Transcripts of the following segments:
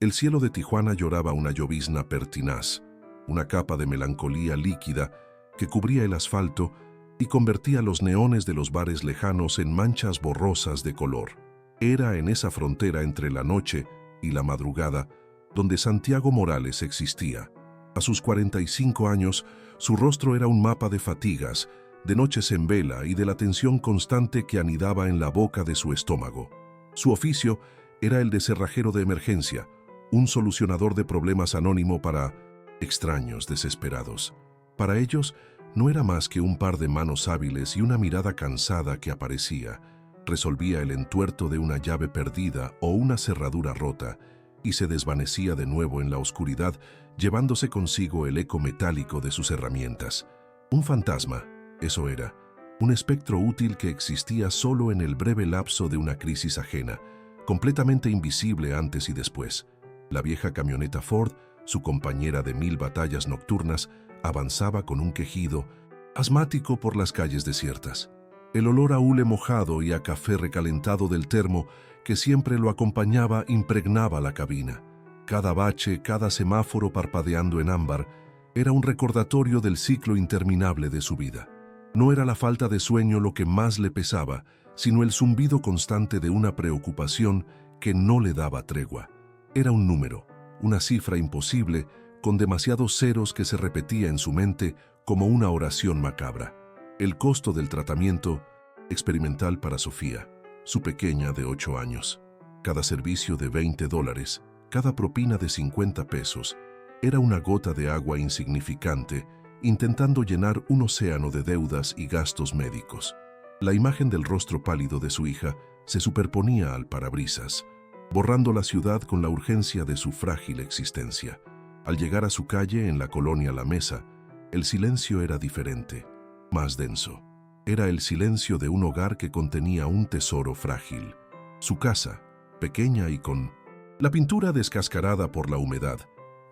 El cielo de Tijuana lloraba una llovizna pertinaz, una capa de melancolía líquida que cubría el asfalto y convertía los neones de los bares lejanos en manchas borrosas de color. Era en esa frontera entre la noche y la madrugada donde Santiago Morales existía. A sus 45 años, su rostro era un mapa de fatigas, de noches en vela y de la tensión constante que anidaba en la boca de su estómago. Su oficio era el de cerrajero de emergencia, un solucionador de problemas anónimo para extraños desesperados. Para ellos, no era más que un par de manos hábiles y una mirada cansada que aparecía, resolvía el entuerto de una llave perdida o una cerradura rota y se desvanecía de nuevo en la oscuridad, llevándose consigo el eco metálico de sus herramientas. Un fantasma, eso era, un espectro útil que existía solo en el breve lapso de una crisis ajena, completamente invisible antes y después. La vieja camioneta Ford, su compañera de 1000 batallas nocturnas, avanzaba con un quejido asmático por las calles desiertas. El olor a hule mojado y a café recalentado del termo que siempre lo acompañaba impregnaba la cabina. Cada bache, cada semáforo parpadeando en ámbar, era un recordatorio del ciclo interminable de su vida. No era la falta de sueño lo que más le pesaba, sino el zumbido constante de una preocupación que no le daba tregua. Era un número, una cifra imposible, con demasiados ceros que se repetía en su mente como una oración macabra. El costo del tratamiento experimental para Sofía, su pequeña de 8 años. Cada servicio de $20, cada propina de 50 pesos, era una gota de agua insignificante intentando llenar un océano de deudas y gastos médicos. La imagen del rostro pálido de su hija se superponía al parabrisas, borrando la ciudad con la urgencia de su frágil existencia. Al llegar a su calle en la colonia La Mesa, el silencio era diferente, más denso. Era el silencio de un hogar que contenía un tesoro frágil. Su casa, pequeña y con la pintura descascarada por la humedad,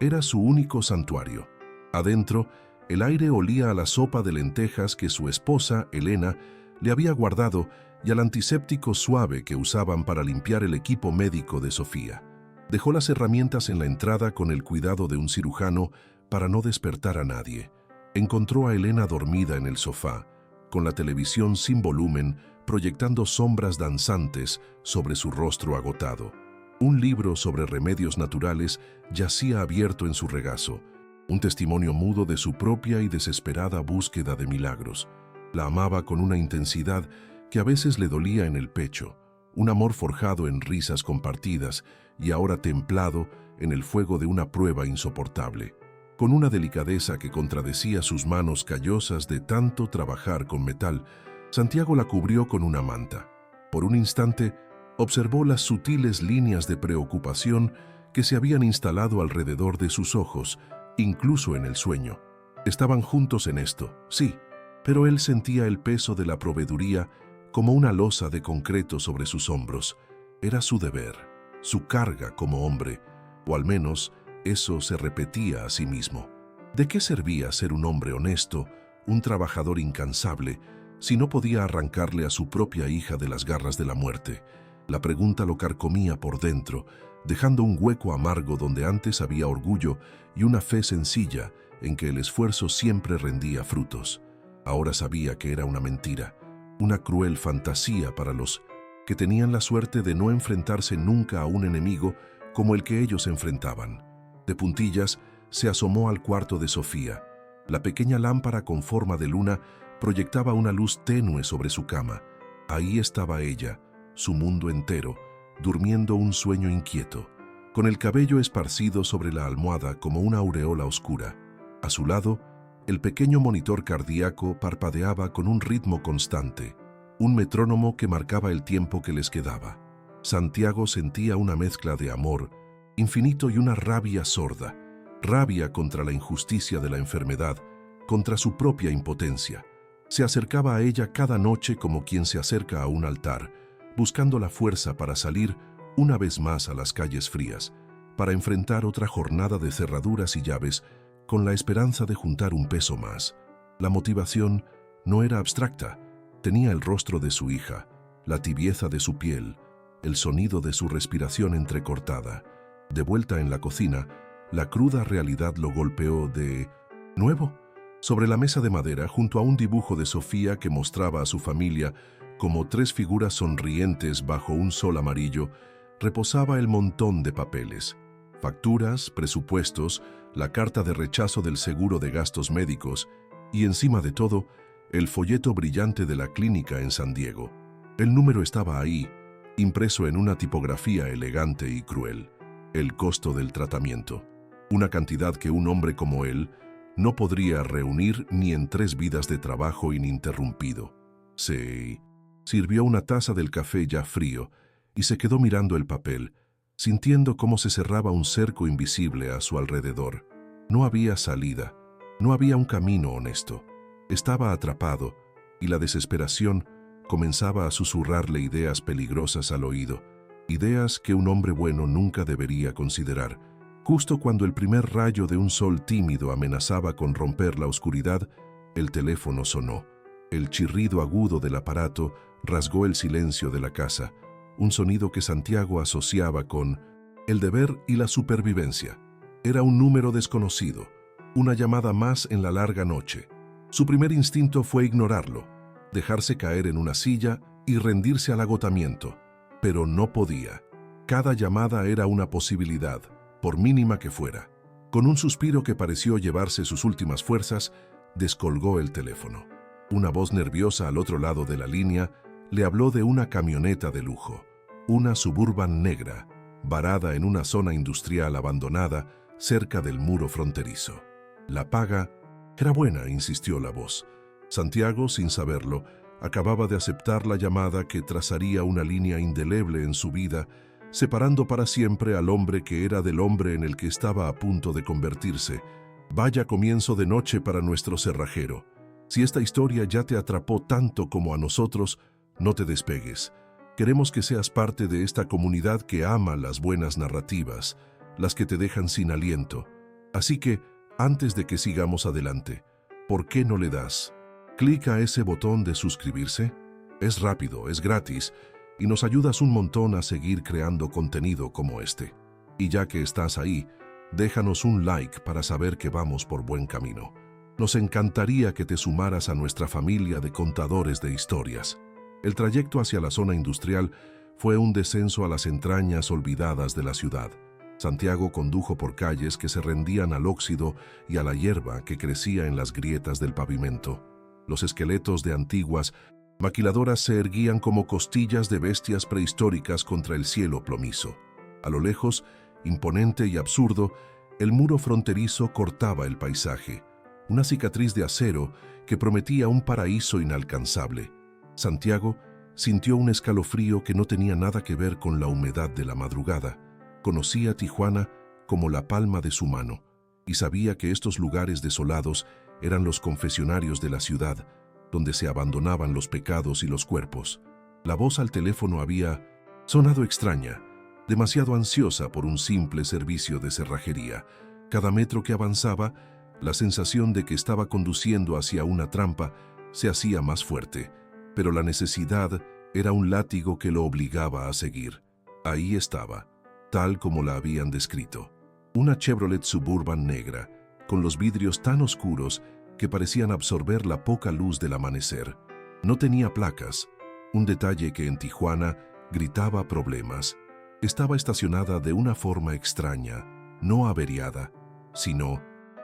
era su único santuario. Adentro, el aire olía a la sopa de lentejas que su esposa, Elena, le había guardado y al antiséptico suave que usaban para limpiar el equipo médico de Sofía. Dejó las herramientas en la entrada con el cuidado de un cirujano para no despertar a nadie. Encontró a Elena dormida en el sofá, con la televisión sin volumen proyectando sombras danzantes sobre su rostro agotado. Un libro sobre remedios naturales yacía abierto en su regazo, un testimonio mudo de su propia y desesperada búsqueda de milagros. La amaba con una intensidad que a veces le dolía en el pecho, un amor forjado en risas compartidas y ahora templado en el fuego de una prueba insoportable. Con una delicadeza que contradecía sus manos callosas de tanto trabajar con metal, Santiago la cubrió con una manta. Por un instante, observó las sutiles líneas de preocupación que se habían instalado alrededor de sus ojos, incluso en el sueño. Estaban juntos en esto, sí, pero él sentía el peso de la proveeduría como una losa de concreto sobre sus hombros. Era su deber, su carga como hombre, o al menos eso se repetía a sí mismo. ¿De qué servía ser un hombre honesto, un trabajador incansable, si no podía arrancarle a su propia hija de las garras de la muerte? La pregunta lo carcomía por dentro, dejando un hueco amargo donde antes había orgullo y una fe sencilla en que el esfuerzo siempre rendía frutos. Ahora sabía que era una mentira, una cruel fantasía para los que tenían la suerte de no enfrentarse nunca a un enemigo como el que ellos enfrentaban. De puntillas, se asomó al cuarto de Sofía. La pequeña lámpara con forma de luna proyectaba una luz tenue sobre su cama. Ahí estaba ella, su mundo entero, durmiendo un sueño inquieto, con el cabello esparcido sobre la almohada como una aureola oscura. A su lado, el pequeño monitor cardíaco parpadeaba con un ritmo constante, un metrónomo que marcaba el tiempo que les quedaba. Santiago sentía una mezcla de amor infinito y una rabia sorda, rabia contra la injusticia de la enfermedad, contra su propia impotencia. Se acercaba a ella cada noche como quien se acerca a un altar, buscando la fuerza para salir una vez más a las calles frías, para enfrentar otra jornada de cerraduras y llaves con la esperanza de juntar un peso más. La motivación no era abstracta, tenía el rostro de su hija, la tibieza de su piel, el sonido de su respiración entrecortada. De vuelta en la cocina, la cruda realidad lo golpeó de nuevo. Sobre la mesa de madera, junto a un dibujo de Sofía que mostraba a su familia como tres figuras sonrientes bajo un sol amarillo, reposaba el montón de papeles. Facturas, presupuestos, la carta de rechazo del seguro de gastos médicos y, encima de todo, el folleto brillante de la clínica en San Diego. El número estaba ahí, impreso en una tipografía elegante y cruel. El costo del tratamiento. Una cantidad que un hombre como él no podría reunir ni en 3 vidas de trabajo ininterrumpido. Se sirvió una taza del café ya frío y se quedó mirando el papel, sintiendo cómo se cerraba un cerco invisible a su alrededor. No había salida, no había un camino honesto. Estaba atrapado y la desesperación comenzaba a susurrarle ideas peligrosas al oído, ideas que un hombre bueno nunca debería considerar. Justo cuando el primer rayo de un sol tímido amenazaba con romper la oscuridad, el teléfono sonó. El chirrido agudo del aparato rasgó el silencio de la casa, un sonido que Santiago asociaba con el deber y la supervivencia. Era un número desconocido, una llamada más en la larga noche. Su primer instinto fue ignorarlo, dejarse caer en una silla y rendirse al agotamiento. Pero no podía. Cada llamada era una posibilidad, por mínima que fuera. Con un suspiro que pareció llevarse sus últimas fuerzas, descolgó el teléfono. Una voz nerviosa al otro lado de la línea le habló de una camioneta de lujo, una Suburban negra, varada en una zona industrial abandonada cerca del muro fronterizo. La paga era buena, insistió la voz. Santiago, sin saberlo, acababa de aceptar la llamada que trazaría una línea indeleble en su vida, separando para siempre al hombre que era del hombre en el que estaba a punto de convertirse. Vaya comienzo de noche para nuestro cerrajero. Si esta historia ya te atrapó tanto como a nosotros, no te despegues. Queremos que seas parte de esta comunidad que ama las buenas narrativas, las que te dejan sin aliento. Así que, antes de que sigamos adelante, ¿por qué no le das clic a ese botón de suscribirse? Es rápido, es gratis, y nos ayudas un montón a seguir creando contenido como este. Y ya que estás ahí, déjanos un like para saber que vamos por buen camino. Nos encantaría que te sumaras a nuestra familia de contadores de historias. El trayecto hacia la zona industrial fue un descenso a las entrañas olvidadas de la ciudad. Santiago condujo por calles que se rendían al óxido y a la hierba que crecía en las grietas del pavimento. Los esqueletos de antiguas maquiladoras se erguían como costillas de bestias prehistóricas contra el cielo plomizo. A lo lejos, imponente y absurdo, el muro fronterizo cortaba el paisaje, una cicatriz de acero que prometía un paraíso inalcanzable. Santiago sintió un escalofrío que no tenía nada que ver con la humedad de la madrugada. Conocía Tijuana como la palma de su mano y sabía que estos lugares desolados eran los confesionarios de la ciudad, donde se abandonaban los pecados y los cuerpos. La voz al teléfono había sonado extraña, demasiado ansiosa por un simple servicio de cerrajería. Cada metro que avanzaba, la sensación de que estaba conduciendo hacia una trampa se hacía más fuerte, pero la necesidad era un látigo que lo obligaba a seguir. Ahí estaba, tal como la habían descrito. Una Chevrolet Suburban negra, con los vidrios tan oscuros que parecían absorber la poca luz del amanecer. No tenía placas, un detalle que en Tijuana gritaba problemas. Estaba estacionada de una forma extraña, no averiada, sino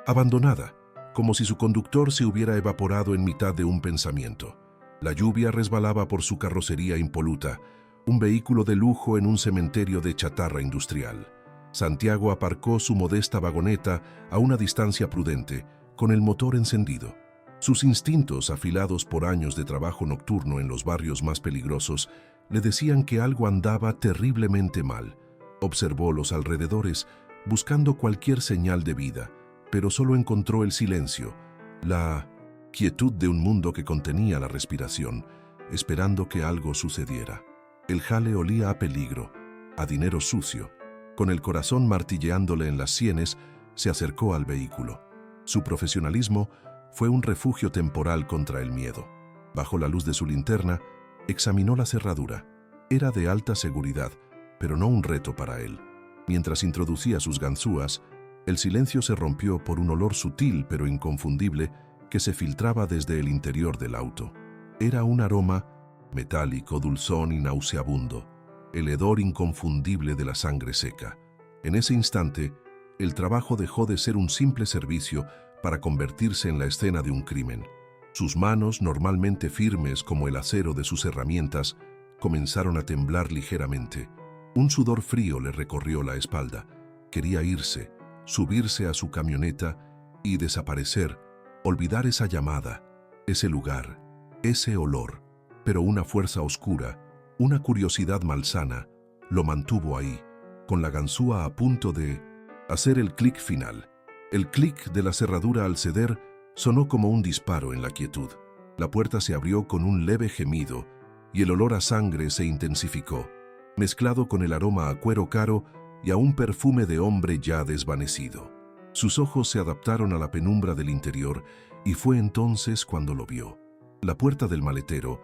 abandonada, como si su conductor se hubiera evaporado en mitad de un pensamiento. La lluvia resbalaba por su carrocería impoluta, un vehículo de lujo en un cementerio de chatarra industrial. Santiago aparcó su modesta vagoneta a una distancia prudente, con el motor encendido. Sus instintos, afilados por años de trabajo nocturno en los barrios más peligrosos, le decían que algo andaba terriblemente mal. Observó los alrededores, buscando cualquier señal de vida, pero solo encontró el silencio, la quietud de un mundo que contenía la respiración, esperando que algo sucediera. El jale olía a peligro, a dinero sucio. Con el corazón martilleándole en las sienes, se acercó al vehículo. Su profesionalismo fue un refugio temporal contra el miedo. Bajo la luz de su linterna, examinó la cerradura. Era de alta seguridad, pero no un reto para él. Mientras introducía sus ganzúas, el silencio se rompió por un olor sutil pero inconfundible que se filtraba desde el interior del auto. Era un aroma metálico, dulzón y nauseabundo, el hedor inconfundible de la sangre seca. En ese instante, el trabajo dejó de ser un simple servicio para convertirse en la escena de un crimen. Sus manos, normalmente firmes como el acero de sus herramientas, comenzaron a temblar ligeramente. Un sudor frío le recorrió la espalda. Quería irse, subirse a su camioneta y desaparecer, olvidar esa llamada, ese lugar, ese olor. Pero una fuerza oscura, una curiosidad malsana, lo mantuvo ahí, con la ganzúa a punto de hacer el clic final. El clic de la cerradura al ceder sonó como un disparo en la quietud. La puerta se abrió con un leve gemido y el olor a sangre se intensificó, mezclado con el aroma a cuero caro y a un perfume de hombre ya desvanecido. Sus ojos se adaptaron a la penumbra del interior y fue entonces cuando lo vio. La puerta del maletero,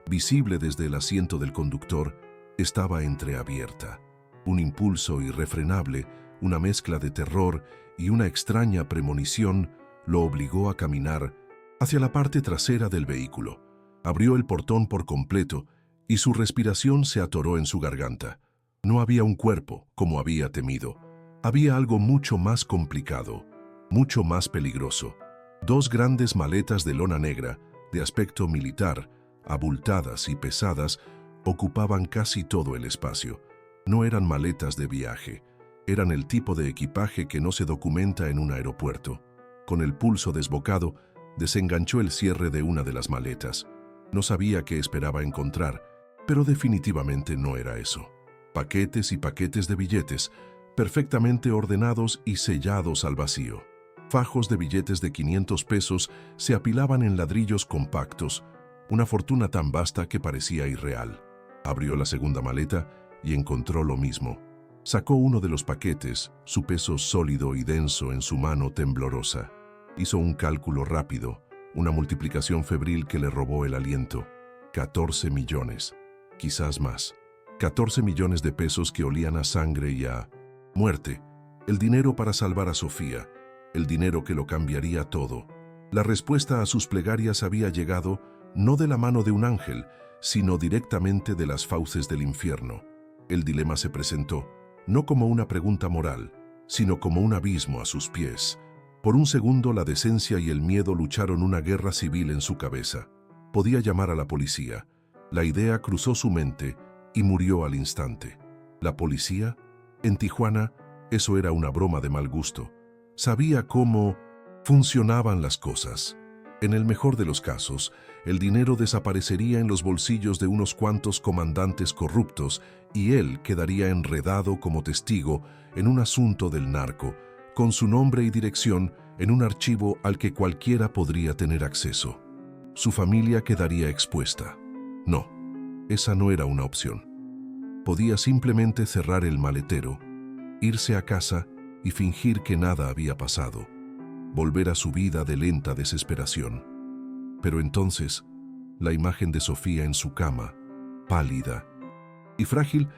visible desde el asiento del conductor, estaba entreabierta. Un impulso irrefrenable, una mezcla de terror y una extraña premonición lo obligó a caminar hacia la parte trasera del vehículo. Abrió el portón por completo y su respiración se atoró en su garganta. No había un cuerpo, como había temido. Había algo mucho más complicado, mucho más peligroso. Dos grandes maletas de lona negra, de aspecto militar, abultadas y pesadas, ocupaban casi todo el espacio. No eran maletas de viaje, eran el tipo de equipaje que no se documenta en un aeropuerto. Con el pulso desbocado, desenganchó el cierre de una de las maletas. No sabía qué esperaba encontrar, pero definitivamente no era eso. Paquetes y paquetes de billetes, perfectamente ordenados y sellados al vacío. Fajos de billetes de 500 pesos se apilaban en ladrillos compactos, una fortuna tan vasta que parecía irreal. Abrió la segunda maleta y encontró lo mismo. Sacó uno de los paquetes, su peso sólido y denso en su mano temblorosa. Hizo un cálculo rápido, una multiplicación febril que le robó el aliento. 14 millones, quizás más. 14 millones de pesos que olían a sangre y a muerte. El dinero para salvar a Sofía, el dinero que lo cambiaría todo. La respuesta a sus plegarias había llegado no de la mano de un ángel, sino directamente de las fauces del infierno. El dilema se presentó, no como una pregunta moral, sino como un abismo a sus pies. Por un segundo la decencia y el miedo lucharon una guerra civil en su cabeza. Podía llamar a la policía. La idea cruzó su mente y murió al instante. ¿La policía? En Tijuana, eso era una broma de mal gusto. Sabía cómo funcionaban las cosas. En el mejor de los casos, el dinero desaparecería en los bolsillos de unos cuantos comandantes corruptos y él quedaría enredado como testigo en un asunto del narco, con su nombre y dirección en un archivo al que cualquiera podría tener acceso. Su familia quedaría expuesta. No, esa no era una opción. Podía simplemente cerrar el maletero, irse a casa y fingir que nada había pasado, volver a su vida de lenta desesperación. Pero entonces, la imagen de Sofía en su cama, pálida y frágil,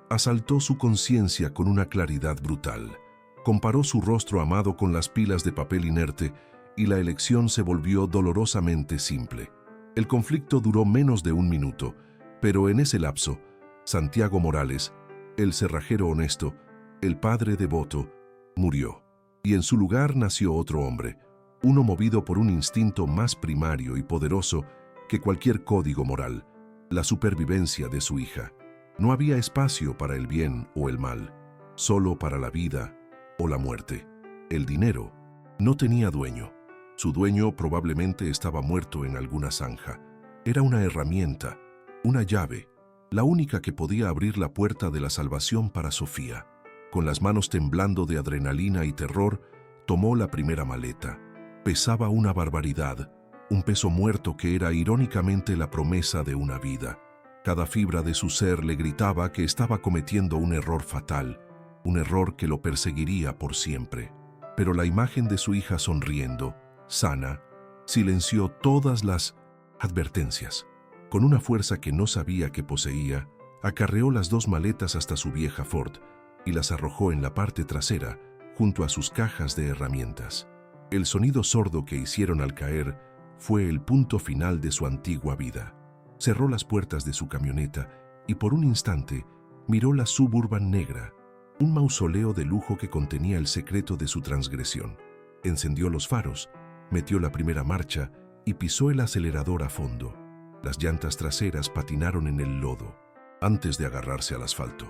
asaltó su conciencia con una claridad brutal. Comparó su rostro amado con las pilas de papel inerte y la elección se volvió dolorosamente simple. El conflicto duró menos de un minuto, pero en ese lapso, Santiago Morales, el cerrajero honesto, el padre devoto, murió. Y en su lugar nació otro hombre, uno movido por un instinto más primario y poderoso que cualquier código moral, la supervivencia de su hija. No había espacio para el bien o el mal, solo para la vida o la muerte. El dinero no tenía dueño. Su dueño probablemente estaba muerto en alguna zanja. Era una herramienta, una llave, la única que podía abrir la puerta de la salvación para Sofía. Con las manos temblando de adrenalina y terror, tomó la primera maleta. Pesaba una barbaridad, un peso muerto que era irónicamente la promesa de una vida. Cada fibra de su ser le gritaba que estaba cometiendo un error fatal, un error que lo perseguiría por siempre. Pero la imagen de su hija sonriendo, sana, silenció todas las advertencias. Con una fuerza que no sabía que poseía, acarreó las dos maletas hasta su vieja Ford y las arrojó en la parte trasera, junto a sus cajas de herramientas. El sonido sordo que hicieron al caer fue el punto final de su antigua vida. Cerró las puertas de su camioneta y por un instante miró la Suburban negra, un mausoleo de lujo que contenía el secreto de su transgresión. Encendió los faros, metió la primera marcha y pisó el acelerador a fondo. Las llantas traseras patinaron en el lodo, antes de agarrarse al asfalto.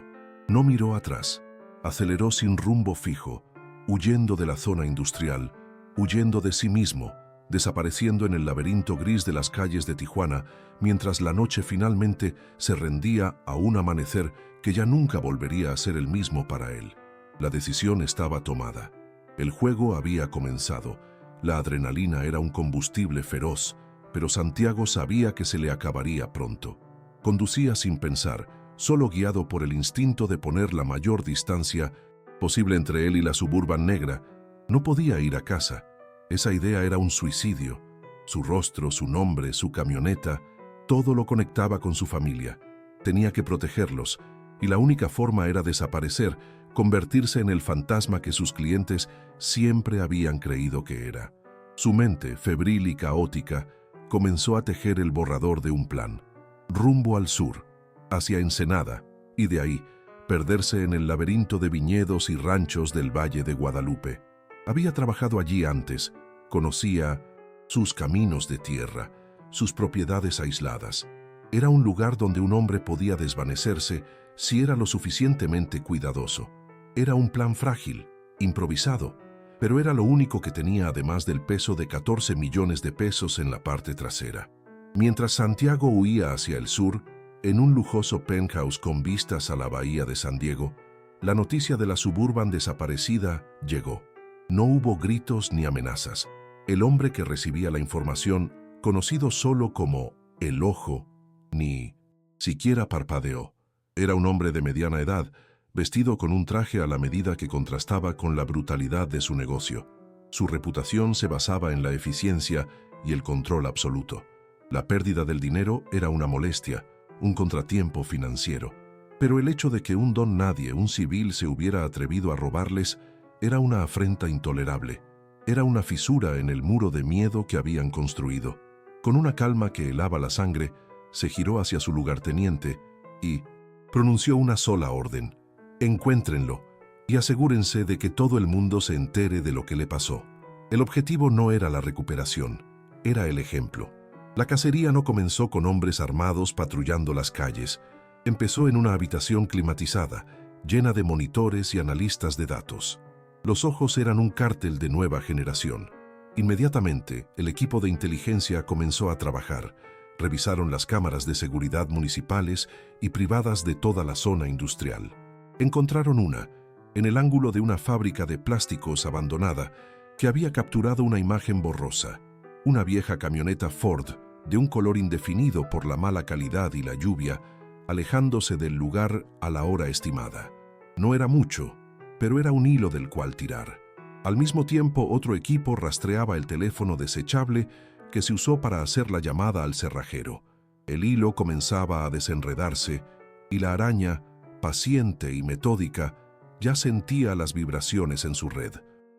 No miró atrás. Aceleró sin rumbo fijo, huyendo de la zona industrial, huyendo de sí mismo, desapareciendo en el laberinto gris de las calles de Tijuana, mientras la noche finalmente se rendía a un amanecer que ya nunca volvería a ser el mismo para él. La decisión estaba tomada. El juego había comenzado. La adrenalina era un combustible feroz, pero Santiago sabía que se le acabaría pronto. Conducía sin pensar, solo guiado por el instinto de poner la mayor distancia posible entre él y la Suburban negra. No podía ir a casa. Esa idea era un suicidio. Su rostro, su nombre, su camioneta, todo lo conectaba con su familia. Tenía que protegerlos, y la única forma era desaparecer, convertirse en el fantasma que sus clientes siempre habían creído que era. Su mente, febril y caótica, comenzó a tejer el borrador de un plan. Rumbo al sur, hacia Ensenada, y de ahí, perderse en el laberinto de viñedos y ranchos del Valle de Guadalupe. Había trabajado allí antes, conocía sus caminos de tierra, sus propiedades aisladas. Era un lugar donde un hombre podía desvanecerse si era lo suficientemente cuidadoso. Era un plan frágil, improvisado, pero era lo único que tenía además del peso de 14 millones de pesos en la parte trasera. Mientras Santiago huía hacia el sur, en un lujoso penthouse con vistas a la bahía de San Diego, la noticia de la Suburban desaparecida llegó. No hubo gritos ni amenazas. El hombre que recibía la información, conocido solo como El Ojo, ni siquiera parpadeó. Era un hombre de mediana edad, vestido con un traje a la medida que contrastaba con la brutalidad de su negocio. Su reputación se basaba en la eficiencia y el control absoluto. La pérdida del dinero era una molestia, un contratiempo financiero. Pero el hecho de que un don nadie, un civil, se hubiera atrevido a robarles era una afrenta intolerable. Era una fisura en el muro de miedo que habían construido. Con una calma que helaba la sangre, se giró hacia su lugarteniente y pronunció una sola orden: encuéntrenlo y asegúrense de que todo el mundo se entere de lo que le pasó. El objetivo no era la recuperación, era el ejemplo. La cacería no comenzó con hombres armados patrullando las calles. Empezó en una habitación climatizada, llena de monitores y analistas de datos. Los ojos eran un cártel de nueva generación. Inmediatamente, el equipo de inteligencia comenzó a trabajar. Revisaron las cámaras de seguridad municipales y privadas de toda la zona industrial. Encontraron una, en el ángulo de una fábrica de plásticos abandonada, que había capturado una imagen borrosa. Una vieja camioneta Ford, de un color indefinido por la mala calidad y la lluvia, alejándose del lugar a la hora estimada. No era mucho, pero era un hilo del cual tirar. Al mismo tiempo, otro equipo rastreaba el teléfono desechable que se usó para hacer la llamada al cerrajero. El hilo comenzaba a desenredarse y la araña, paciente y metódica, ya sentía las vibraciones en su red.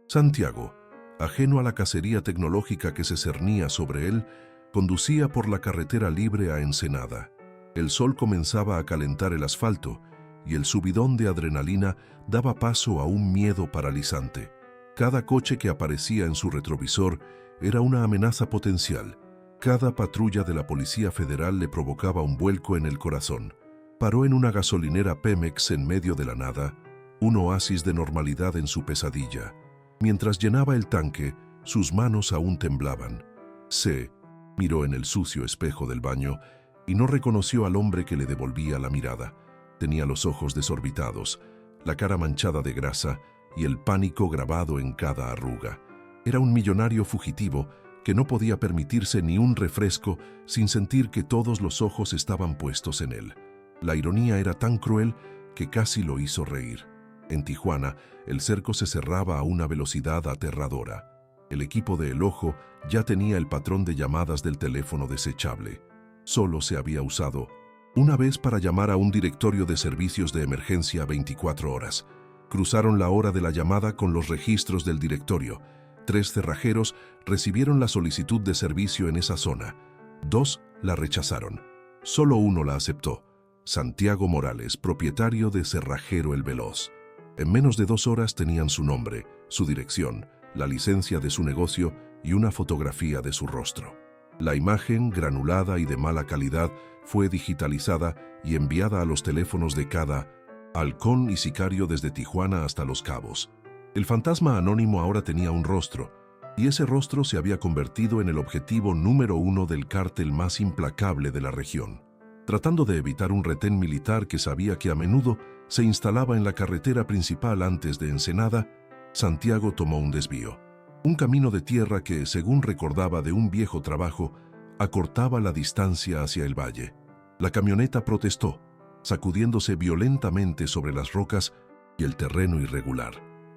Santiago, ajeno a la cacería tecnológica que se cernía sobre él, conducía por la carretera libre a Ensenada. El sol comenzaba a calentar el asfalto y el subidón de adrenalina daba paso a un miedo paralizante. Cada coche que aparecía en su retrovisor era una amenaza potencial. Cada patrulla de la Policía Federal le provocaba un vuelco en el corazón. Paró en una gasolinera Pemex en medio de la nada, un oasis de normalidad en su pesadilla. Mientras llenaba el tanque, sus manos aún temblaban. Se miró en el sucio espejo del baño y no reconoció al hombre que le devolvía la mirada. Tenía los ojos desorbitados, la cara manchada de grasa y el pánico grabado en cada arruga. Era un millonario fugitivo que no podía permitirse ni un refresco sin sentir que todos los ojos estaban puestos en él. La ironía era tan cruel que casi lo hizo reír. En Tijuana, el cerco se cerraba a una velocidad aterradora. El equipo de El Ojo ya tenía el patrón de llamadas del teléfono desechable. Solo se había usado una vez para llamar a un directorio de servicios de emergencia 24 horas. Cruzaron la hora de la llamada con los registros del directorio. 3 cerrajeros recibieron la solicitud de servicio en esa zona. 2 la rechazaron. Solo uno la aceptó. Santiago Morales, propietario de Cerrajero El Veloz. En menos de 2 horas tenían su nombre, su dirección, la licencia de su negocio y una fotografía de su rostro. La imagen, granulada y de mala calidad, fue digitalizada y enviada a los teléfonos de cada halcón y sicario desde Tijuana hasta Los Cabos. El fantasma anónimo ahora tenía un rostro, y ese rostro se había convertido en el objetivo número 1 del cártel más implacable de la región. Tratando de evitar un retén militar que sabía que a menudo se instalaba en la carretera principal antes de Ensenada, Santiago tomó un desvío. Un camino de tierra que, según recordaba de un viejo trabajo, acortaba la distancia hacia el valle. La camioneta protestó, sacudiéndose violentamente sobre las rocas y el terreno irregular.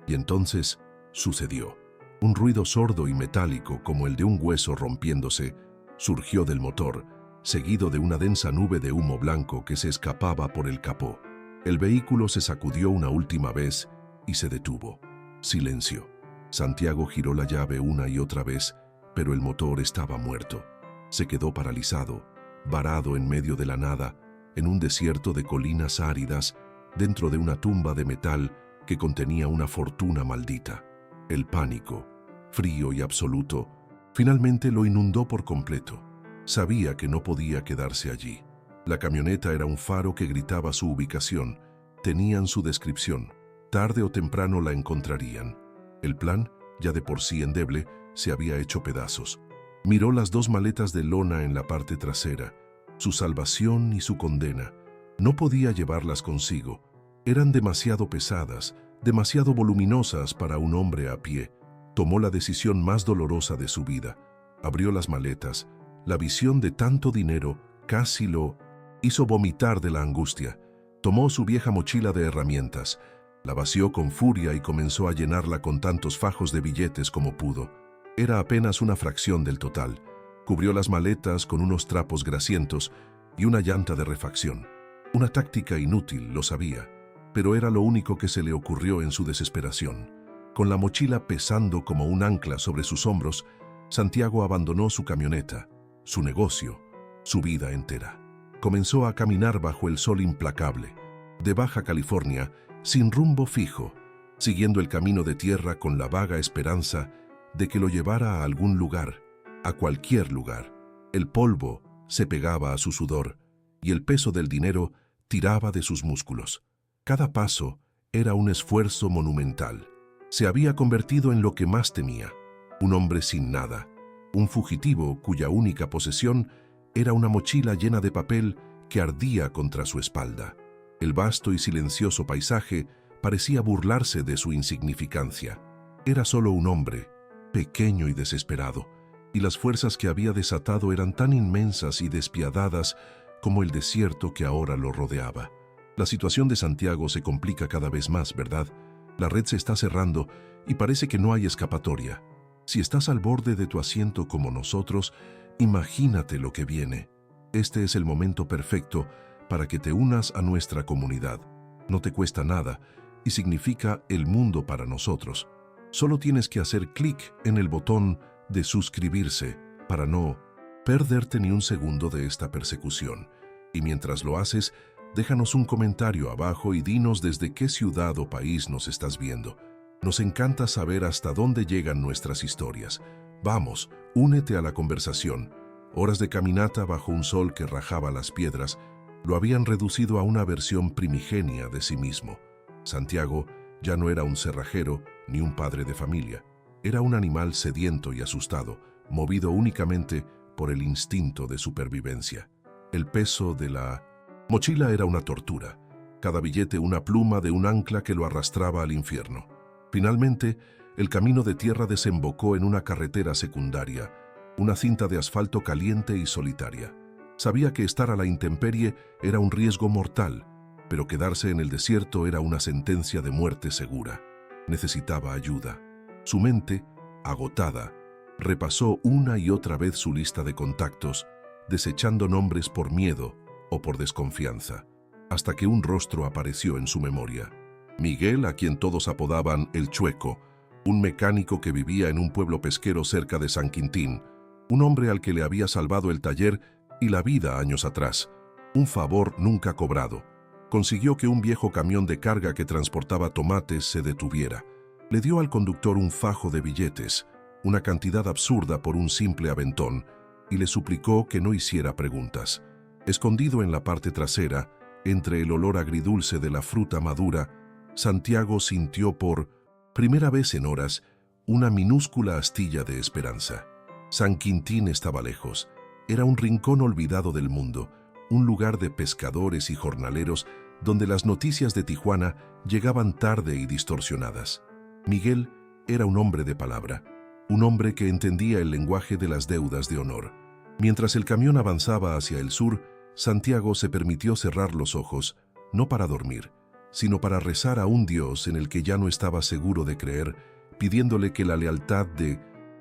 Y entonces sucedió. Un ruido sordo y metálico, como el de un hueso rompiéndose, surgió del motor, seguido de una densa nube de humo blanco que se escapaba por el capó. El vehículo se sacudió una última vez y se detuvo. Silencio. Santiago giró la llave una y otra vez, pero el motor estaba muerto. Se quedó paralizado, varado en medio de la nada, en un desierto de colinas áridas, dentro de una tumba de metal que contenía una fortuna maldita. El pánico, frío y absoluto, finalmente lo inundó por completo. Sabía que no podía quedarse allí. La camioneta era un faro que gritaba su ubicación. Tenían su descripción. Tarde o temprano la encontrarían. El plan, ya de por sí endeble, se había hecho pedazos. Miró las 2 maletas de lona en la parte trasera. Su salvación y su condena. No podía llevarlas consigo. Eran demasiado pesadas, demasiado voluminosas para un hombre a pie. Tomó la decisión más dolorosa de su vida. Abrió las maletas. La visión de tanto dinero casi lo hizo vomitar de la angustia. Tomó su vieja mochila de herramientas. La vació con furia y comenzó a llenarla con tantos fajos de billetes como pudo. Era apenas una fracción del total. Cubrió las maletas con unos trapos grasientos y una llanta de refacción. Una táctica inútil, lo sabía, pero era lo único que se le ocurrió en su desesperación. Con la mochila pesando como un ancla sobre sus hombros, Santiago abandonó su camioneta, su negocio, su vida entera. Comenzó a caminar bajo el sol implacable, de Baja California, sin rumbo fijo, siguiendo el camino de tierra con la vaga esperanza de que lo llevara a algún lugar, a cualquier lugar. El polvo se pegaba a su sudor y el peso del dinero tiraba de sus músculos. Cada paso era un esfuerzo monumental. Se había convertido en lo que más temía, un hombre sin nada, un fugitivo cuya única posesión era una mochila llena de papel que ardía contra su espalda. El vasto y silencioso paisaje parecía burlarse de su insignificancia. Era solo un hombre, pequeño y desesperado, y las fuerzas que había desatado eran tan inmensas y despiadadas como el desierto que ahora lo rodeaba. La situación de Santiago se complica cada vez más, ¿verdad? La red se está cerrando y parece que no hay escapatoria. Si estás al borde de tu asiento como nosotros, imagínate lo que viene. Este es el momento perfecto para que te unas a nuestra comunidad. No te cuesta nada y significa el mundo para nosotros. Solo tienes que hacer clic en el botón de suscribirse para no perderte ni un segundo de esta persecución. Y mientras lo haces, déjanos un comentario abajo y dinos desde qué ciudad o país nos estás viendo. Nos encanta saber hasta dónde llegan nuestras historias. Vamos, únete a la conversación. Horas de caminata bajo un sol que rajaba las piedras lo habían reducido a una versión primigenia de sí mismo. Santiago ya no era un cerrajero ni un padre de familia. Era un animal sediento y asustado, movido únicamente por el instinto de supervivencia. El peso de la mochila era una tortura. Cada billete una pluma de un ancla que lo arrastraba al infierno. Finalmente, el camino de tierra desembocó en una carretera secundaria, una cinta de asfalto caliente y solitaria. Sabía que estar a la intemperie era un riesgo mortal, pero quedarse en el desierto era una sentencia de muerte segura. Necesitaba ayuda. Su mente, agotada, repasó una y otra vez su lista de contactos, desechando nombres por miedo o por desconfianza, hasta que un rostro apareció en su memoria. Miguel, a quien todos apodaban el Chueco, un mecánico que vivía en un pueblo pesquero cerca de San Quintín, un hombre al que le había salvado el taller y la vida años atrás, un favor nunca cobrado. Consiguió que un viejo camión de carga que transportaba tomates se detuviera. Le dio al conductor un fajo de billetes, una cantidad absurda por un simple aventón, y le suplicó que no hiciera preguntas. Escondido en la parte trasera, entre el olor agridulce de la fruta madura, Santiago sintió por primera vez en horas una minúscula astilla de esperanza. San Quintín estaba lejos. Era un rincón olvidado del mundo, un lugar de pescadores y jornaleros donde las noticias de Tijuana llegaban tarde y distorsionadas. Miguel era un hombre de palabra, un hombre que entendía el lenguaje de las deudas de honor. Mientras el camión avanzaba hacia el sur, Santiago se permitió cerrar los ojos, no para dormir, sino para rezar a un Dios en el que ya no estaba seguro de creer, pidiéndole que la lealtad de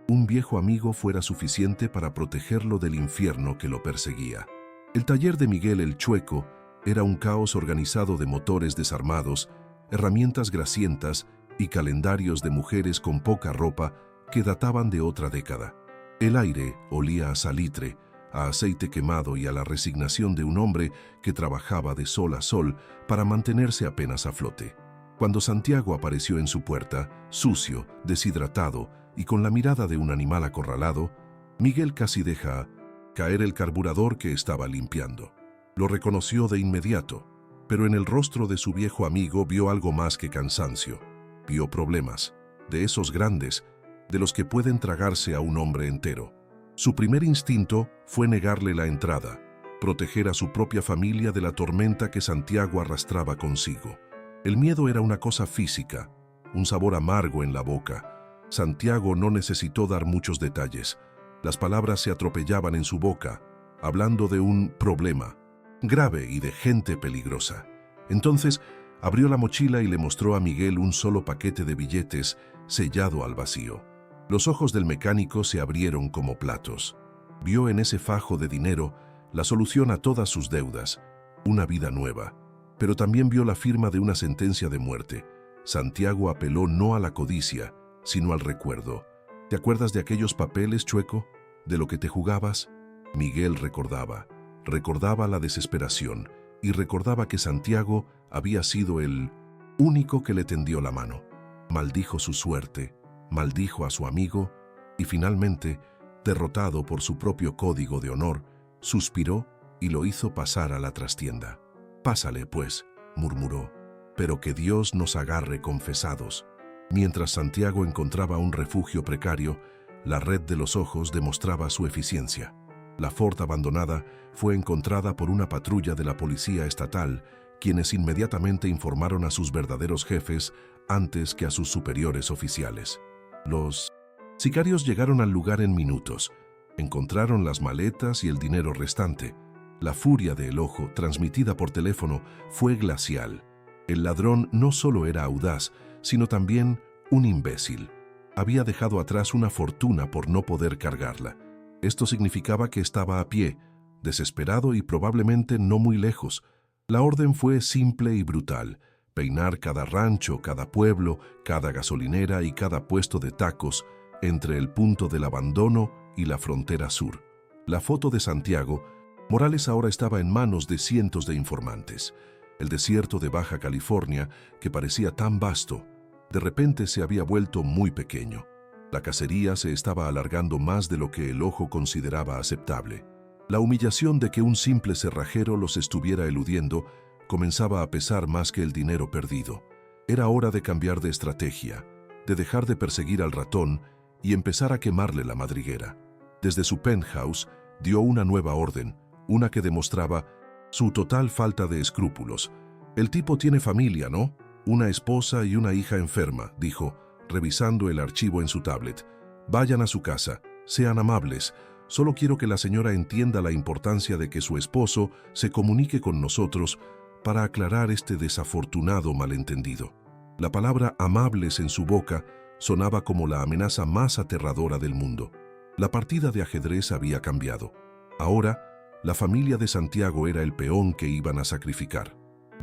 un viejo amigo fuera suficiente para protegerlo del infierno que lo perseguía. El taller de Miguel el Chueco era un caos organizado de motores desarmados, herramientas grasientas y calendarios de mujeres con poca ropa que databan de otra década. El aire olía a salitre, a aceite quemado y a la resignación de un hombre que trabajaba de sol a sol para mantenerse apenas a flote. Cuando Santiago apareció en su puerta, sucio, deshidratado y con la mirada de un animal acorralado, Miguel casi deja caer el carburador que estaba limpiando. Lo reconoció de inmediato, pero en el rostro de su viejo amigo vio algo más que cansancio. Vio problemas, de esos grandes, de los que pueden tragarse a un hombre entero. Su primer instinto fue negarle la entrada, proteger a su propia familia de la tormenta que Santiago arrastraba consigo. El miedo era una cosa física, un sabor amargo en la boca. Santiago no necesitó dar muchos detalles. Las palabras se atropellaban en su boca, hablando de un problema grave y de gente peligrosa. Entonces, abrió la mochila y le mostró a Miguel un solo paquete de billetes sellado al vacío. Los ojos del mecánico se abrieron como platos. Vio en ese fajo de dinero la solución a todas sus deudas, una vida nueva. Pero también vio la firma de una sentencia de muerte. Santiago apeló no a la codicia, sino al recuerdo. ¿Te acuerdas de aquellos papeles, Chueco? ¿De lo que te jugabas? Miguel recordaba la desesperación y recordaba que Santiago había sido el único que le tendió la mano. Maldijo su suerte, maldijo a su amigo y finalmente, derrotado por su propio código de honor, suspiró y lo hizo pasar a la trastienda. «Pásale, pues», murmuró, «pero que Dios nos agarre confesados». Mientras Santiago encontraba un refugio precario, la red de los ojos demostraba su eficiencia. La Ford abandonada fue encontrada por una patrulla de la policía estatal, quienes inmediatamente informaron a sus verdaderos jefes antes que a sus superiores oficiales. Los sicarios llegaron al lugar en minutos. Encontraron las maletas y el dinero restante. La furia de El Ojo, transmitida por teléfono, fue glacial. El ladrón no solo era audaz, sino también un imbécil. Había dejado atrás una fortuna por no poder cargarla. Esto significaba que estaba a pie, desesperado y probablemente no muy lejos. La orden fue simple y brutal: peinar cada rancho, cada pueblo, cada gasolinera y cada puesto de tacos entre el punto del abandono y la frontera sur. La foto de Santiago Morales ahora estaba en manos de cientos de informantes. El desierto de Baja California, que parecía tan vasto, de repente se había vuelto muy pequeño. La cacería se estaba alargando más de lo que El Ojo consideraba aceptable. La humillación de que un simple cerrajero los estuviera eludiendo comenzaba a pesar más que el dinero perdido. Era hora de cambiar de estrategia, de dejar de perseguir al ratón y empezar a quemarle la madriguera. Desde su penthouse dio una nueva orden, una que demostraba su total falta de escrúpulos. «El tipo tiene familia, ¿no? Una esposa y una hija enferma», dijo, revisando el archivo en su tablet. «Vayan a su casa, sean amables. Solo quiero que la señora entienda la importancia de que su esposo se comunique con nosotros para aclarar este desafortunado malentendido». La palabra «amables» en su boca sonaba como la amenaza más aterradora del mundo. La partida de ajedrez había cambiado. Ahora, la familia de Santiago era el peón que iban a sacrificar.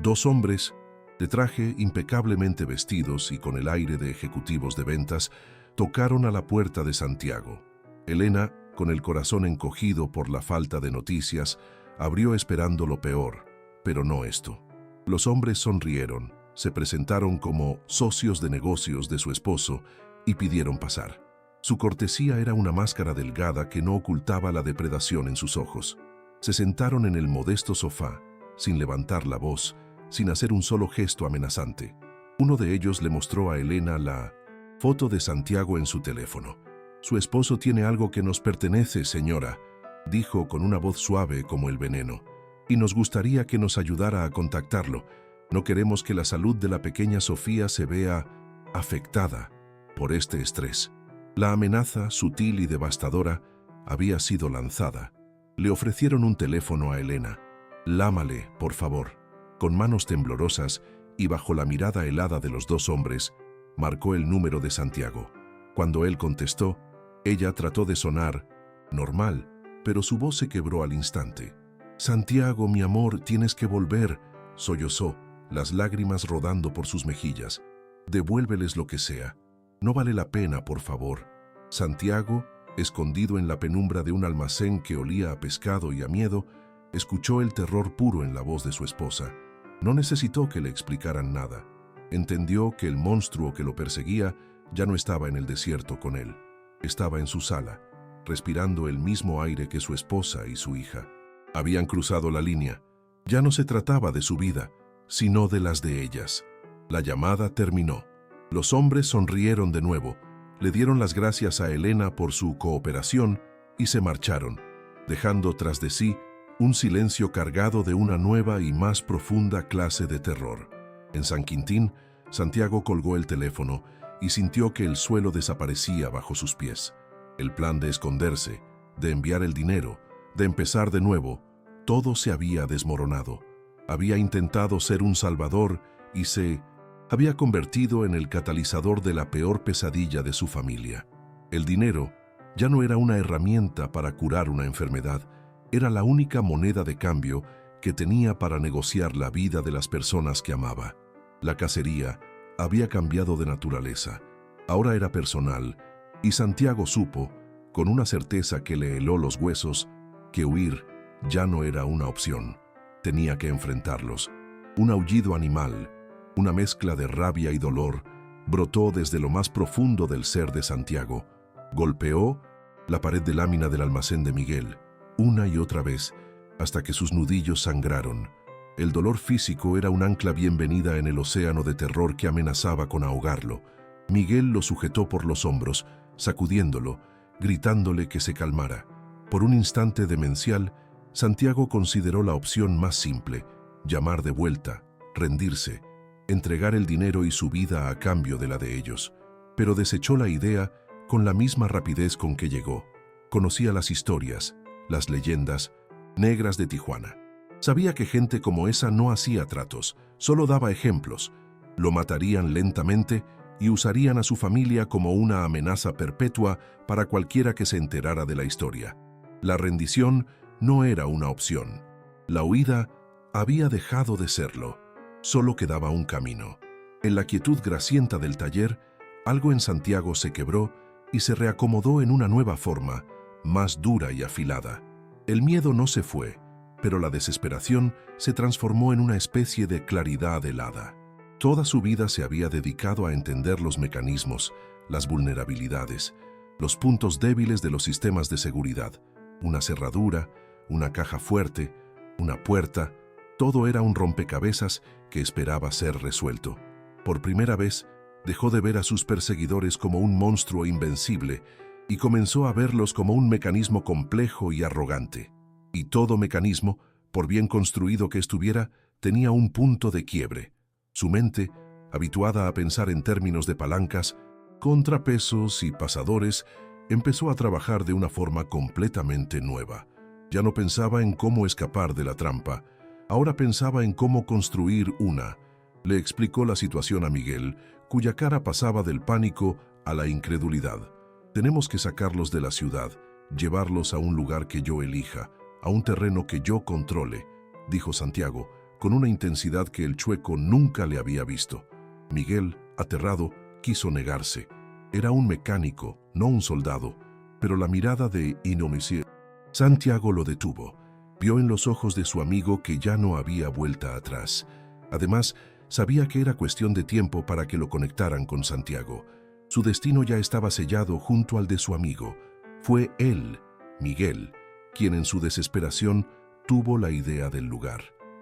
Dos hombres De traje, impecablemente vestidos y con el aire de ejecutivos de ventas, tocaron a la puerta de Santiago. Elena, con el corazón encogido por la falta de noticias, abrió esperando lo peor, pero no esto. Los hombres sonrieron, se presentaron como socios de negocios de su esposo y pidieron pasar. Su cortesía era una máscara delgada que no ocultaba la depredación en sus ojos. Se sentaron en el modesto sofá, sin levantar la voz, sin hacer un solo gesto amenazante. Uno de ellos le mostró a Elena la foto de Santiago en su teléfono. «Su esposo tiene algo que nos pertenece, señora», dijo con una voz suave como el veneno, «y nos gustaría que nos ayudara a contactarlo. No queremos que la salud de la pequeña Sofía se vea afectada por este estrés». La amenaza, sutil y devastadora, había sido lanzada. Le ofrecieron un teléfono a Elena. «Lámale, por favor». Con manos temblorosas y bajo la mirada helada de los dos hombres, marcó el número de Santiago. Cuando él contestó, ella trató de sonar normal, pero su voz se quebró al instante. «Santiago, mi amor, tienes que volver», sollozó, las lágrimas rodando por sus mejillas. «Devuélveles lo que sea. No vale la pena, por favor». Santiago, escondido en la penumbra de un almacén que olía a pescado y a miedo, escuchó el terror puro en la voz de su esposa. No necesitó que le explicaran nada. Entendió que el monstruo que lo perseguía ya no estaba en el desierto con él. Estaba en su sala, respirando el mismo aire que su esposa y su hija. Habían cruzado la línea. Ya no se trataba de su vida, sino de las de ellas. La llamada terminó. Los hombres sonrieron de nuevo, le dieron las gracias a Elena por su cooperación y se marcharon, dejando tras de sí un silencio cargado de una nueva y más profunda clase de terror. En San Quintín, Santiago colgó el teléfono y sintió que el suelo desaparecía bajo sus pies. El plan de esconderse, de enviar el dinero, de empezar de nuevo, todo se había desmoronado. Había intentado ser un salvador y se había convertido en el catalizador de la peor pesadilla de su familia. El dinero ya no era una herramienta para curar una enfermedad, era la única moneda de cambio que tenía para negociar la vida de las personas que amaba. La cacería había cambiado de naturaleza, ahora era personal, y Santiago supo, con una certeza que le heló los huesos, que huir ya no era una opción. Tenía que enfrentarlos. Un aullido animal, una mezcla de rabia y dolor, brotó desde lo más profundo del ser de Santiago. Golpeó la pared de lámina del almacén de Miguel, una y otra vez, hasta que sus nudillos sangraron. El dolor físico era un ancla bienvenida en el océano de terror que amenazaba con ahogarlo. Miguel lo sujetó por los hombros, sacudiéndolo, gritándole que se calmara. Por un instante demencial, Santiago consideró la opción más simple: llamar de vuelta, rendirse, entregar el dinero y su vida a cambio de la de ellos. Pero desechó la idea con la misma rapidez con que llegó. Conocía las historias, las leyendas negras de Tijuana. Sabía que gente como esa no hacía tratos, solo daba ejemplos. Lo matarían lentamente y usarían a su familia como una amenaza perpetua para cualquiera que se enterara de la historia. La rendición no era una opción. La huida había dejado de serlo. Solo quedaba un camino. En la quietud grasienta del taller, algo en Santiago se quebró y se reacomodó en una nueva forma, más dura y afilada. El miedo no se fue, pero la desesperación se transformó en una especie de claridad helada. Toda su vida se había dedicado a entender los mecanismos, las vulnerabilidades, los puntos débiles de los sistemas de seguridad. Una cerradura, una caja fuerte, una puerta, todo era un rompecabezas que esperaba ser resuelto. Por primera vez, dejó de ver a sus perseguidores como un monstruo invencible y comenzó a verlos como un mecanismo complejo y arrogante. Y todo mecanismo, por bien construido que estuviera, tenía un punto de quiebre. Su mente, habituada a pensar en términos de palancas, contrapesos y pasadores, empezó a trabajar de una forma completamente nueva. Ya no pensaba en cómo escapar de la trampa, ahora pensaba en cómo construir una. Le explicó la situación a Miguel, cuya cara pasaba del pánico a la incredulidad. Tenemos que sacarlos de la ciudad, llevarlos a un lugar que yo elija, a un terreno que yo controle, dijo Santiago, con una intensidad que el chueco nunca le había visto. Miguel, aterrado, quiso negarse. Era un mecánico, no un soldado, pero la mirada de Inomisier. Santiago lo detuvo. Vio en los ojos de su amigo que ya no había vuelta atrás. Además, sabía que era cuestión de tiempo para que lo conectaran con Santiago. Su destino ya estaba sellado junto al de su amigo. Fue él, Miguel, quien en su desesperación tuvo la idea del lugar.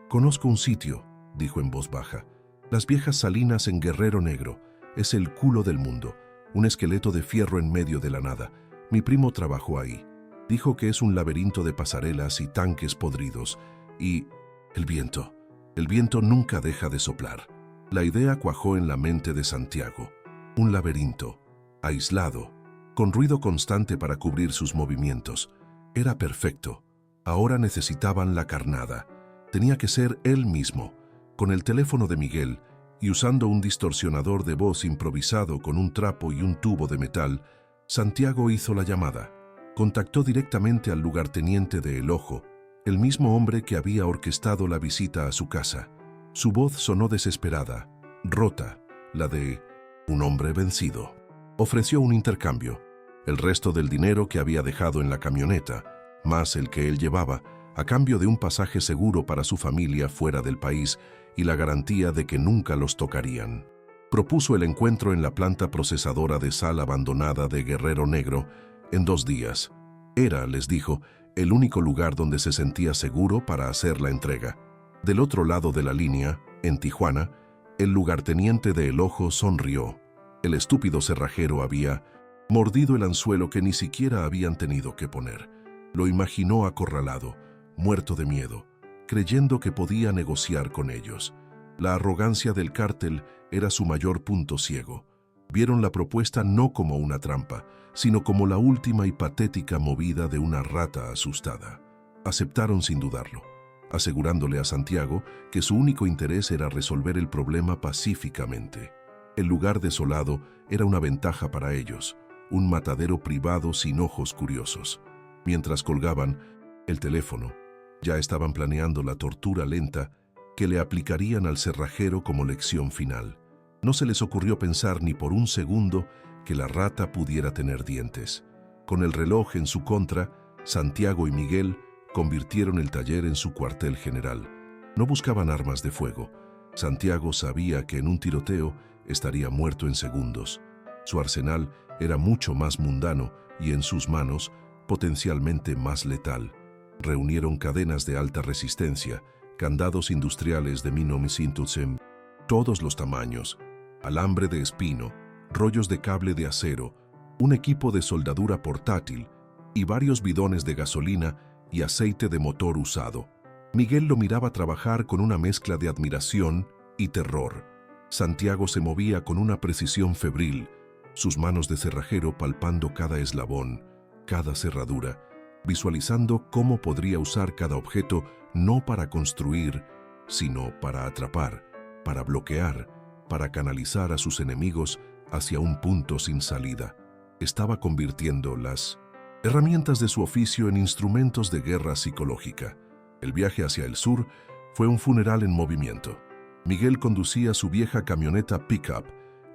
«Conozco un sitio», dijo en voz baja. «Las viejas salinas en Guerrero Negro. Es el culo del mundo. Un esqueleto de fierro en medio de la nada. Mi primo trabajó ahí. Dijo que es un laberinto de pasarelas y tanques podridos. Y el viento. El viento nunca deja de soplar». La idea cuajó en la mente de Santiago. Un laberinto, aislado, con ruido constante para cubrir sus movimientos. Era perfecto. Ahora necesitaban la carnada. Tenía que ser él mismo. Con el teléfono de Miguel y usando un distorsionador de voz improvisado con un trapo y un tubo de metal, Santiago hizo la llamada. Contactó directamente al lugarteniente de El Ojo, el mismo hombre que había orquestado la visita a su casa. Su voz sonó desesperada, rota, la de un hombre vencido. Ofreció un intercambio, el resto del dinero que había dejado en la camioneta, más el que él llevaba, a cambio de un pasaje seguro para su familia fuera del país y la garantía de que nunca los tocarían. Propuso el encuentro en la planta procesadora de sal abandonada de Guerrero Negro en 2 días. Era, les dijo, el único lugar donde se sentía seguro para hacer la entrega. Del otro lado de la línea, en Tijuana, el lugarteniente de El Ojo sonrió. El estúpido cerrajero había mordido el anzuelo que ni siquiera habían tenido que poner. Lo imaginó acorralado, muerto de miedo, creyendo que podía negociar con ellos. La arrogancia del cártel era su mayor punto ciego. Vieron la propuesta no como una trampa, sino como la última y patética movida de una rata asustada. Aceptaron sin dudarlo, asegurándole a Santiago que su único interés era resolver el problema pacíficamente. El lugar desolado era una ventaja para ellos, un matadero privado sin ojos curiosos. Mientras colgaban el teléfono, ya estaban planeando la tortura lenta que le aplicarían al cerrajero como lección final. No se les ocurrió pensar ni por un segundo que la rata pudiera tener dientes. Con el reloj en su contra, Santiago y Miguel convirtieron el taller en su cuartel general. No buscaban armas de fuego. Santiago sabía que en un tiroteo estaría muerto en segundos. Su arsenal era mucho más mundano y en sus manos potencialmente más letal. Reunieron cadenas de alta resistencia, candados industriales de 1900 todos los tamaños, alambre de espino, rollos de cable de acero, un equipo de soldadura portátil y varios bidones de gasolina y aceite de motor usado. Miguel lo miraba trabajar con una mezcla de admiración y terror. Santiago se movía con una precisión febril, sus manos de cerrajero palpando cada eslabón, cada cerradura, visualizando cómo podría usar cada objeto no para construir, sino para atrapar, para bloquear, para canalizar a sus enemigos hacia un punto sin salida. Estaba convirtiendo las herramientas de su oficio en instrumentos de guerra psicológica. El viaje hacia el sur fue un funeral en movimiento. Miguel conducía su vieja camioneta pick-up,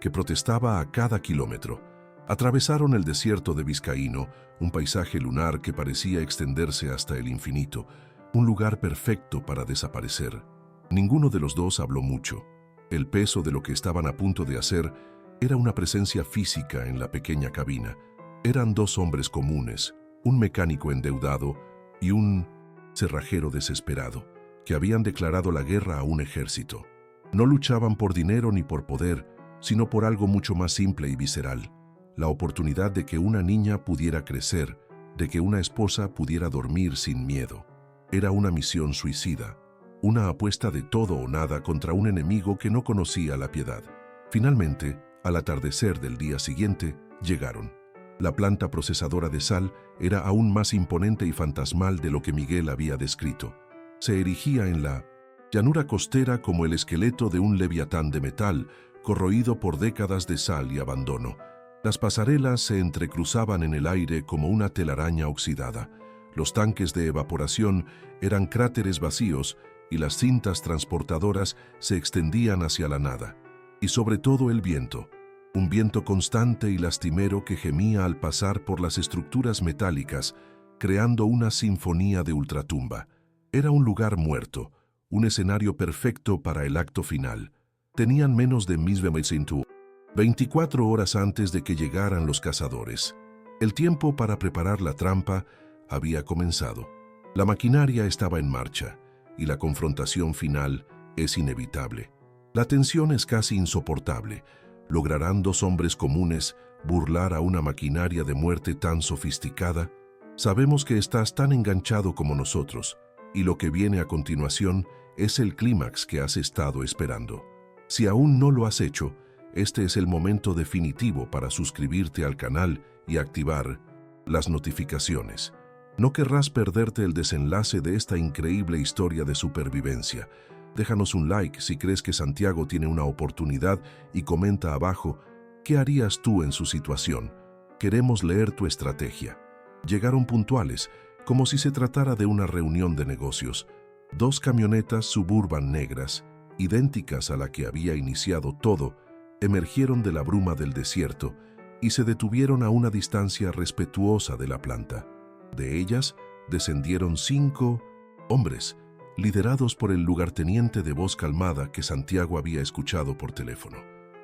que protestaba a cada kilómetro. Atravesaron el desierto de Vizcaíno, un paisaje lunar que parecía extenderse hasta el infinito, un lugar perfecto para desaparecer. Ninguno de los dos habló mucho. El peso de lo que estaban a punto de hacer era una presencia física en la pequeña cabina. Eran 2 hombres comunes, un mecánico endeudado y un cerrajero desesperado, que habían declarado la guerra a un ejército. No luchaban por dinero ni por poder, sino por algo mucho más simple y visceral: la oportunidad de que una niña pudiera crecer, de que una esposa pudiera dormir sin miedo. Era una misión suicida, una apuesta de todo o nada contra un enemigo que no conocía la piedad. Finalmente, al atardecer del día siguiente, llegaron. La planta procesadora de sal era aún más imponente y fantasmal de lo que Miguel había descrito. Se erigía en la llanura costera como el esqueleto de un leviatán de metal, corroído por décadas de sal y abandono. Las pasarelas se entrecruzaban en el aire como una telaraña oxidada. Los tanques de evaporación eran cráteres vacíos y las cintas transportadoras se extendían hacia la nada. Y sobre todo el viento, un viento constante y lastimero que gemía al pasar por las estructuras metálicas, creando una sinfonía de ultratumba. Era un lugar muerto, un escenario perfecto para el acto final. Tenían menos de 24 horas antes de que llegaran los cazadores. El tiempo para preparar la trampa había comenzado. La maquinaria estaba en marcha y la confrontación final es inevitable. La tensión es casi insoportable. ¿Lograrán dos hombres comunes burlar a una maquinaria de muerte tan sofisticada? Sabemos que estás tan enganchado como nosotros, y lo que viene a continuación es el clímax que has estado esperando. Si aún no lo has hecho, este es el momento definitivo para suscribirte al canal y activar las notificaciones. No querrás perderte el desenlace de esta increíble historia de supervivencia. Déjanos un like si crees que Santiago tiene una oportunidad y comenta abajo qué harías tú en su situación. Queremos leer tu estrategia. Llegaron puntuales, como si se tratara de una reunión de negocios. Dos camionetas Suburban negras, idénticas a la que había iniciado todo, emergieron de la bruma del desierto y se detuvieron a una distancia respetuosa de la planta. De ellas descendieron 5 hombres, liderados por el lugarteniente de voz calmada que Santiago había escuchado por teléfono.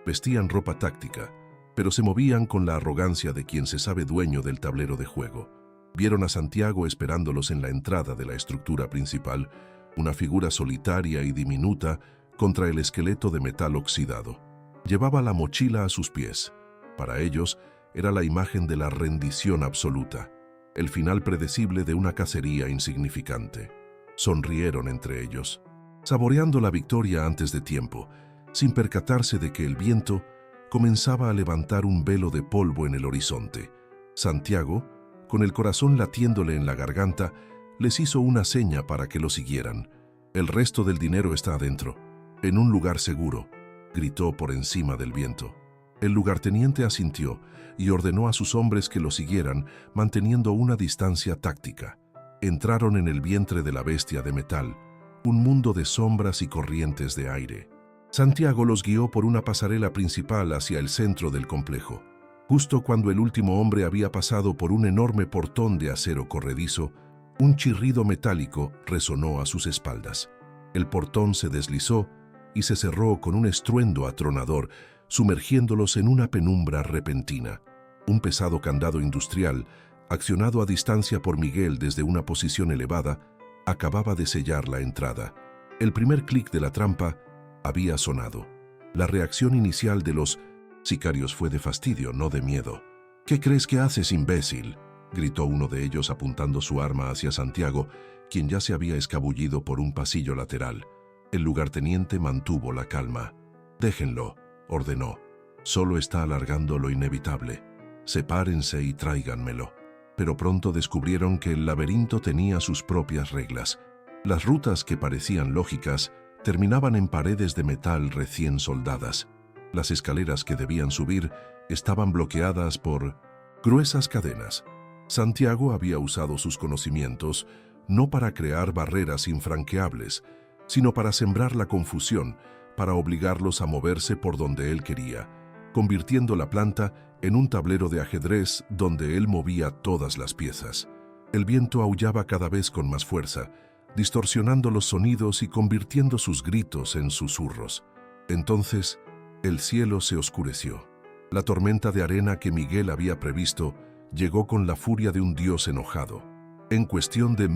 Vestían ropa táctica, pero se movían con la arrogancia de quien se sabe dueño del tablero de juego. Vieron a Santiago esperándolos en la entrada de la estructura principal, una figura solitaria y diminuta contra el esqueleto de metal oxidado. Llevaba la mochila a sus pies. Para ellos, era la imagen de la rendición absoluta, el final predecible de una cacería insignificante. Sonrieron entre ellos, saboreando la victoria antes de tiempo, sin percatarse de que el viento comenzaba a levantar un velo de polvo en el horizonte. Santiago, con el corazón latiéndole en la garganta, les hizo una seña para que lo siguieran. «El resto del dinero está adentro, en un lugar seguro», gritó por encima del viento. El lugarteniente asintió y ordenó a sus hombres que lo siguieran, manteniendo una distancia táctica. Entraron en el vientre de la bestia de metal, un mundo de sombras y corrientes de aire. Santiago los guió por una pasarela principal hacia el centro del complejo. Justo cuando el último hombre había pasado por un enorme portón de acero corredizo, un chirrido metálico resonó a sus espaldas. El portón se deslizó y se cerró con un estruendo atronador, sumergiéndolos en una penumbra repentina. Un pesado candado industrial, accionado a distancia por Miguel desde una posición elevada, acababa de sellar la entrada. El primer clic de la trampa había sonado. La reacción inicial de los sicarios fue de fastidio, no de miedo. «¿Qué crees que haces, imbécil?», gritó uno de ellos apuntando su arma hacia Santiago, quien ya se había escabullido por un pasillo lateral. El lugarteniente mantuvo la calma. «Déjenlo», ordenó. «Solo está alargando lo inevitable. Sepárense y tráiganmelo». Pero pronto descubrieron que el laberinto tenía sus propias reglas. Las rutas que parecían lógicas terminaban en paredes de metal recién soldadas. Las escaleras que debían subir estaban bloqueadas por gruesas cadenas. Santiago había usado sus conocimientos no para crear barreras infranqueables, sino para sembrar la confusión, para obligarlos a moverse por donde él quería, convirtiendo la planta en un tablero de ajedrez donde él movía todas las piezas. El viento aullaba cada vez con más fuerza, distorsionando los sonidos y convirtiendo sus gritos en susurros. Entonces, el cielo se oscureció. La tormenta de arena que Miguel había previsto llegó con la furia de un dios enojado. En cuestión de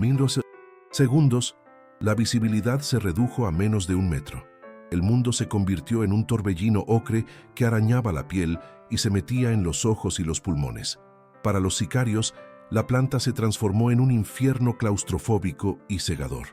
segundos, la visibilidad se redujo a menos de 1 metro. El mundo se convirtió en un torbellino ocre que arañaba la piel y se metía en los ojos y los pulmones. Para los sicarios, la planta se transformó en un infierno claustrofóbico y cegador.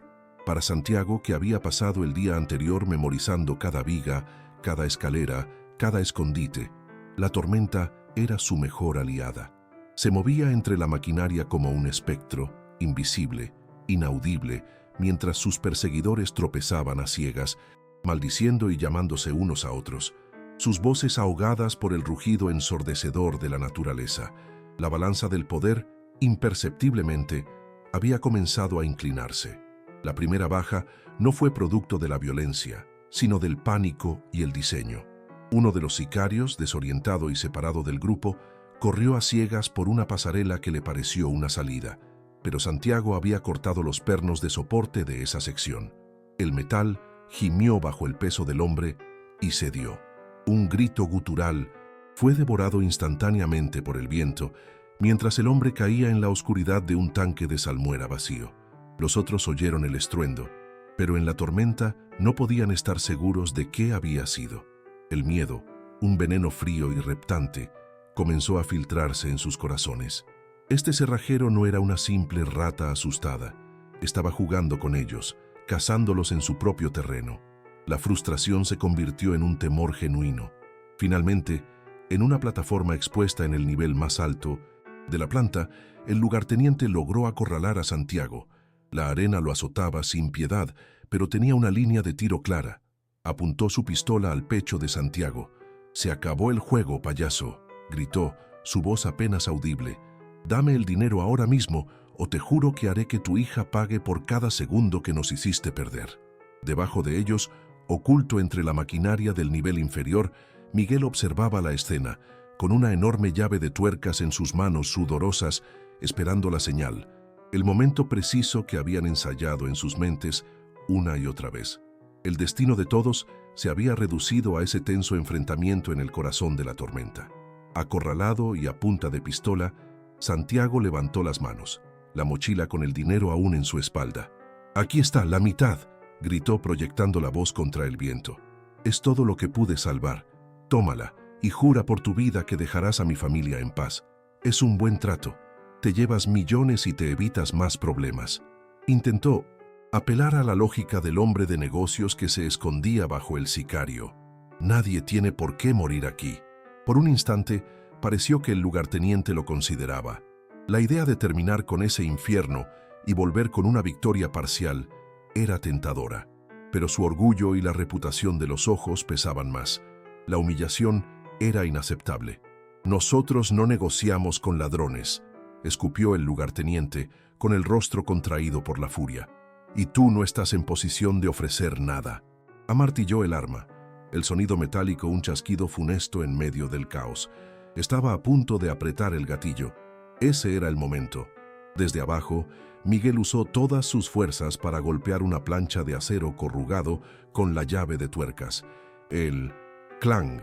Para Santiago, que había pasado el día anterior memorizando cada viga, cada escalera, cada escondite, la tormenta era su mejor aliada. Se movía entre la maquinaria como un espectro, invisible, inaudible, mientras sus perseguidores tropezaban a ciegas, maldiciendo y llamándose unos a otros, sus voces ahogadas por el rugido ensordecedor de la naturaleza. La balanza del poder, imperceptiblemente, había comenzado a inclinarse. La primera baja no fue producto de la violencia, sino del pánico y el diseño. Uno de los sicarios, desorientado y separado del grupo, corrió a ciegas por una pasarela que le pareció una salida, pero Santiago había cortado los pernos de soporte de esa sección. El metal gimió bajo el peso del hombre y cedió. Un grito gutural fue devorado instantáneamente por el viento, mientras el hombre caía en la oscuridad de un tanque de salmuera vacío. Los otros oyeron el estruendo, pero en la tormenta no podían estar seguros de qué había sido. El miedo, un veneno frío y reptante, comenzó a filtrarse en sus corazones. Este cerrajero no era una simple rata asustada. Estaba jugando con ellos, cazándolos en su propio terreno. La frustración se convirtió en un temor genuino. Finalmente, en una plataforma expuesta en el nivel más alto de la planta, el lugarteniente logró acorralar a Santiago. La arena lo azotaba sin piedad, pero tenía una línea de tiro clara. Apuntó su pistola al pecho de Santiago. «Se acabó el juego, payaso», gritó, su voz apenas audible. «Dame el dinero ahora mismo, o te juro que haré que tu hija pague por cada segundo que nos hiciste perder». Debajo de ellos, oculto entre la maquinaria del nivel inferior, Miguel observaba la escena, con una enorme llave de tuercas en sus manos sudorosas, esperando la señal, el momento preciso que habían ensayado en sus mentes una y otra vez. El destino de todos se había reducido a ese tenso enfrentamiento en el corazón de la tormenta. Acorralado y a punta de pistola, Santiago levantó las manos, la mochila con el dinero aún en su espalda. «Aquí está, la mitad», gritó proyectando la voz contra el viento. «Es todo lo que pude salvar. Tómala y jura por tu vida que dejarás a mi familia en paz. Es un buen trato. Te llevas millones y te evitas más problemas». Intentó apelar a la lógica del hombre de negocios que se escondía bajo el sicario. «Nadie tiene por qué morir aquí». Por un instante, pareció que el lugarteniente lo consideraba. La idea de terminar con ese infierno y volver con una victoria parcial era tentadora, pero su orgullo y la reputación de los ojos pesaban más. La humillación era inaceptable. «Nosotros no negociamos con ladrones», escupió el lugarteniente, con el rostro contraído por la furia. «Y tú no estás en posición de ofrecer nada». Amartilló el arma. El sonido metálico, un chasquido funesto en medio del caos. Estaba a punto de apretar el gatillo. Ese era el momento. Desde abajo, Miguel usó todas sus fuerzas para golpear una plancha de acero corrugado con la llave de tuercas. El clang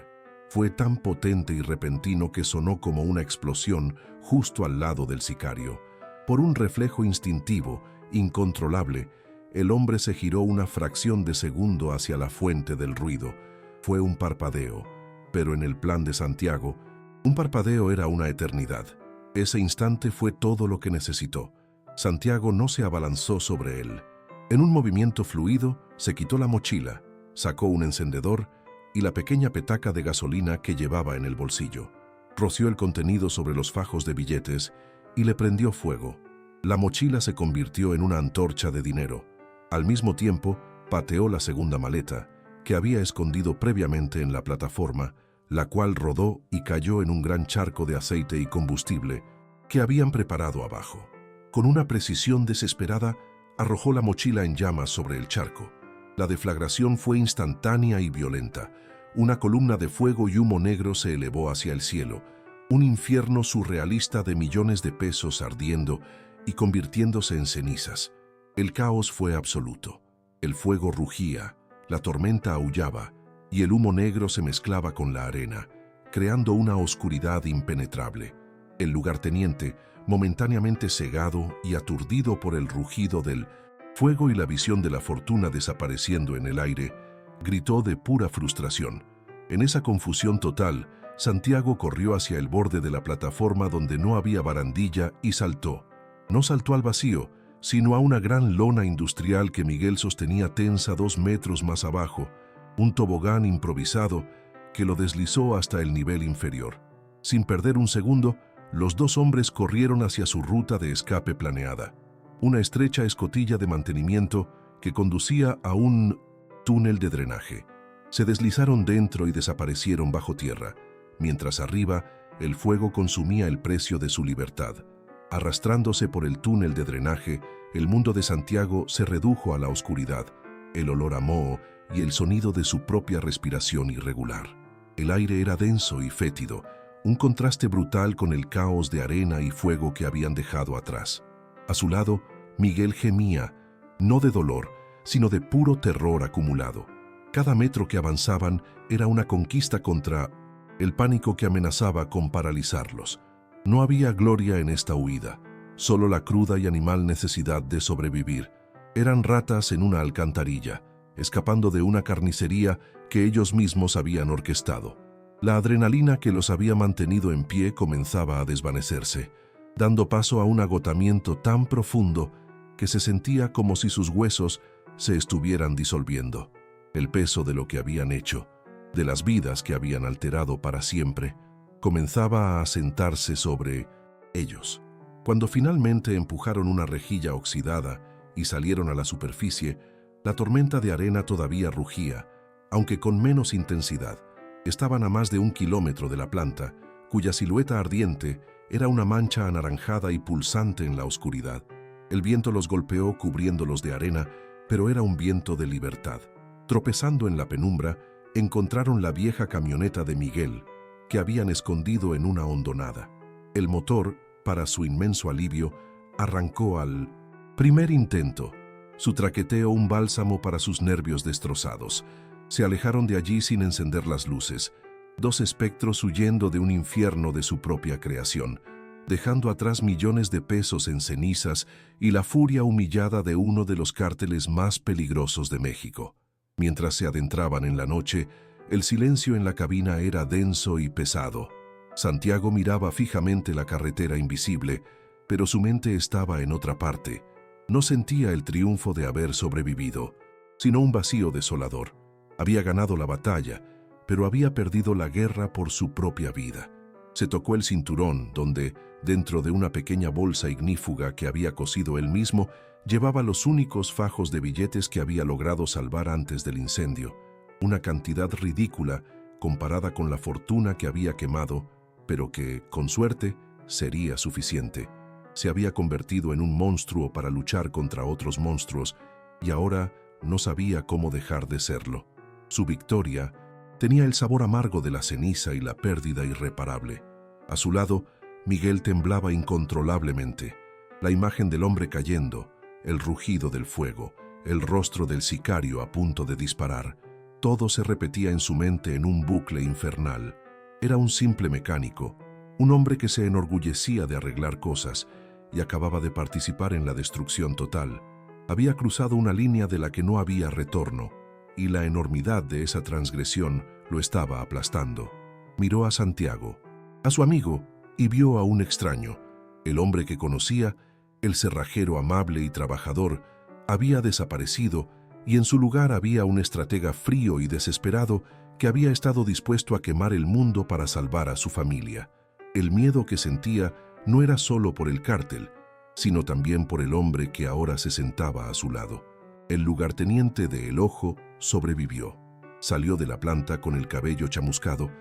fue tan potente y repentino que sonó como una explosión justo al lado del sicario. Por un reflejo instintivo, incontrolable, el hombre se giró una fracción de segundo hacia la fuente del ruido. Fue un parpadeo, pero en el plan de Santiago, un parpadeo era una eternidad. Ese instante fue todo lo que necesitó. Santiago no se abalanzó sobre él. En un movimiento fluido, se quitó la mochila, sacó un encendedor y la pequeña petaca de gasolina que llevaba en el bolsillo. Roció el contenido sobre los fajos de billetes y le prendió fuego. La mochila se convirtió en una antorcha de dinero. Al mismo tiempo, pateó la segunda maleta, que había escondido previamente en la plataforma, la cual rodó y cayó en un gran charco de aceite y combustible que habían preparado abajo. Con una precisión desesperada, arrojó la mochila en llamas sobre el charco. La deflagración fue instantánea y violenta. Una columna de fuego y humo negro se elevó hacia el cielo, un infierno surrealista de millones de pesos ardiendo y convirtiéndose en cenizas. El caos fue absoluto. El fuego rugía, la tormenta aullaba y el humo negro se mezclaba con la arena, creando una oscuridad impenetrable. El lugarteniente, momentáneamente cegado y aturdido por el rugido del fuego y la visión de la fortuna desapareciendo en el aire, gritó de pura frustración. En esa confusión total, Santiago corrió hacia el borde de la plataforma donde no había barandilla y saltó. No saltó al vacío, sino a una gran lona industrial que Miguel sostenía tensa 2 metros más abajo, un tobogán improvisado que lo deslizó hasta el nivel inferior. Sin perder un segundo, los 2 hombres corrieron hacia su ruta de escape planeada, una estrecha escotilla de mantenimiento que conducía a un túnel de drenaje. Se deslizaron dentro y desaparecieron bajo tierra, mientras arriba el fuego consumía el precio de su libertad. Arrastrándose por el túnel de drenaje, el mundo de Santiago se redujo a la oscuridad, el olor a moho y el sonido de su propia respiración irregular. El aire era denso y fétido, un contraste brutal con el caos de arena y fuego que habían dejado atrás. A su lado, Miguel gemía, no de dolor, sino de puro terror acumulado. Cada metro que avanzaban era una conquista contra el pánico que amenazaba con paralizarlos. No había gloria en esta huida, solo la cruda y animal necesidad de sobrevivir. Eran ratas en una alcantarilla, escapando de una carnicería que ellos mismos habían orquestado. La adrenalina que los había mantenido en pie comenzaba a desvanecerse, dando paso a un agotamiento tan profundo que se sentía como si sus huesos se estuvieran disolviendo. El peso de lo que habían hecho, de las vidas que habían alterado para siempre, comenzaba a asentarse sobre ellos. Cuando finalmente empujaron una rejilla oxidada y salieron a la superficie, la tormenta de arena todavía rugía, aunque con menos intensidad. Estaban a más de 1 kilómetro de la planta, cuya silueta ardiente era una mancha anaranjada y pulsante en la oscuridad. El viento los golpeó cubriéndolos de arena, pero era un viento de libertad. Tropezando en la penumbra, encontraron la vieja camioneta de Miguel, que habían escondido en una hondonada. El motor, para su inmenso alivio, arrancó al primer intento. Su traqueteo un bálsamo para sus nervios destrozados. Se alejaron de allí sin encender las luces, 2 espectros huyendo de un infierno de su propia creación, dejando atrás millones de pesos en cenizas y la furia humillada de uno de los cárteles más peligrosos de México. Mientras se adentraban en la noche, el silencio en la cabina era denso y pesado. Santiago miraba fijamente la carretera invisible, pero su mente estaba en otra parte. No sentía el triunfo de haber sobrevivido, sino un vacío desolador. Había ganado la batalla, pero había perdido la guerra por su propia vida. Se tocó el cinturón, donde, dentro de una pequeña bolsa ignífuga que había cosido él mismo, llevaba los únicos fajos de billetes que había logrado salvar antes del incendio. Una cantidad ridícula comparada con la fortuna que había quemado, pero que, con suerte, sería suficiente. Se había convertido en un monstruo para luchar contra otros monstruos, y ahora no sabía cómo dejar de serlo. Su victoria tenía el sabor amargo de la ceniza y la pérdida irreparable. A su lado, Miguel temblaba incontrolablemente. La imagen del hombre cayendo, el rugido del fuego, el rostro del sicario a punto de disparar, todo se repetía en su mente en un bucle infernal. Era un simple mecánico, un hombre que se enorgullecía de arreglar cosas y acababa de participar en la destrucción total. Había cruzado una línea de la que no había retorno, y la enormidad de esa transgresión lo estaba aplastando. Miró a Santiago, a su amigo, y vio a un extraño. El hombre que conocía, el cerrajero amable y trabajador, había desaparecido, y en su lugar había un estratega frío y desesperado que había estado dispuesto a quemar el mundo para salvar a su familia. El miedo que sentía no era solo por el cártel, sino también por el hombre que ahora se sentaba a su lado. El lugarteniente de El Ojo sobrevivió. Salió de la planta con el cabello chamuscado,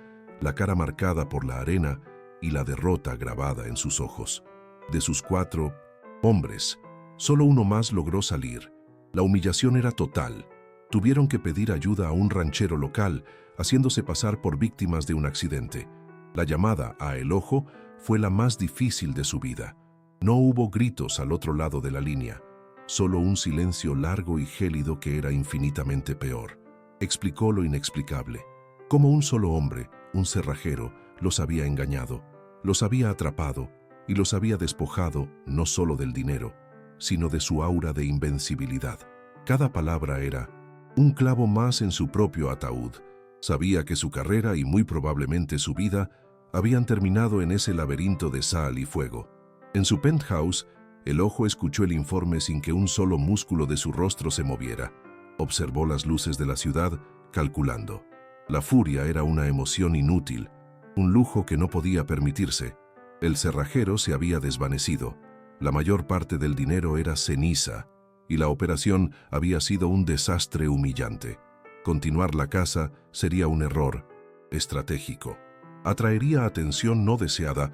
la cara marcada por la arena y la derrota grabada en sus ojos. De sus 4 hombres, solo uno más logró salir. La humillación era total. Tuvieron que pedir ayuda a un ranchero local, haciéndose pasar por víctimas de un accidente. La llamada a El Ojo fue la más difícil de su vida. No hubo gritos al otro lado de la línea, solo un silencio largo y gélido que era infinitamente peor. Explicó lo inexplicable. Cómo un solo hombre, un cerrajero, los había engañado, los había atrapado y los había despojado no solo del dinero, sino de su aura de invencibilidad. Cada palabra era un clavo más en su propio ataúd. Sabía que su carrera y muy probablemente su vida habían terminado en ese laberinto de sal y fuego. En su penthouse, El Ojo escuchó el informe sin que un solo músculo de su rostro se moviera. Observó las luces de la ciudad, calculando. La furia era una emoción inútil, un lujo que no podía permitirse. El cerrajero se había desvanecido. La mayor parte del dinero era ceniza, y la operación había sido un desastre humillante. Continuar la caza sería un error estratégico. Atraería atención no deseada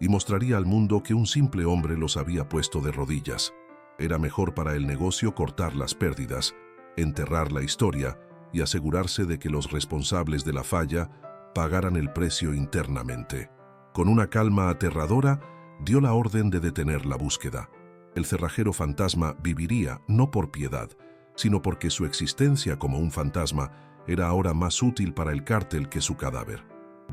y mostraría al mundo que un simple hombre los había puesto de rodillas. Era mejor para el negocio cortar las pérdidas, enterrar la historia y asegurarse de que los responsables de la falla pagaran el precio internamente. Con una calma aterradora, dio la orden de detener la búsqueda. El cerrajero fantasma viviría no por piedad, sino porque su existencia como un fantasma era ahora más útil para el cártel que su cadáver.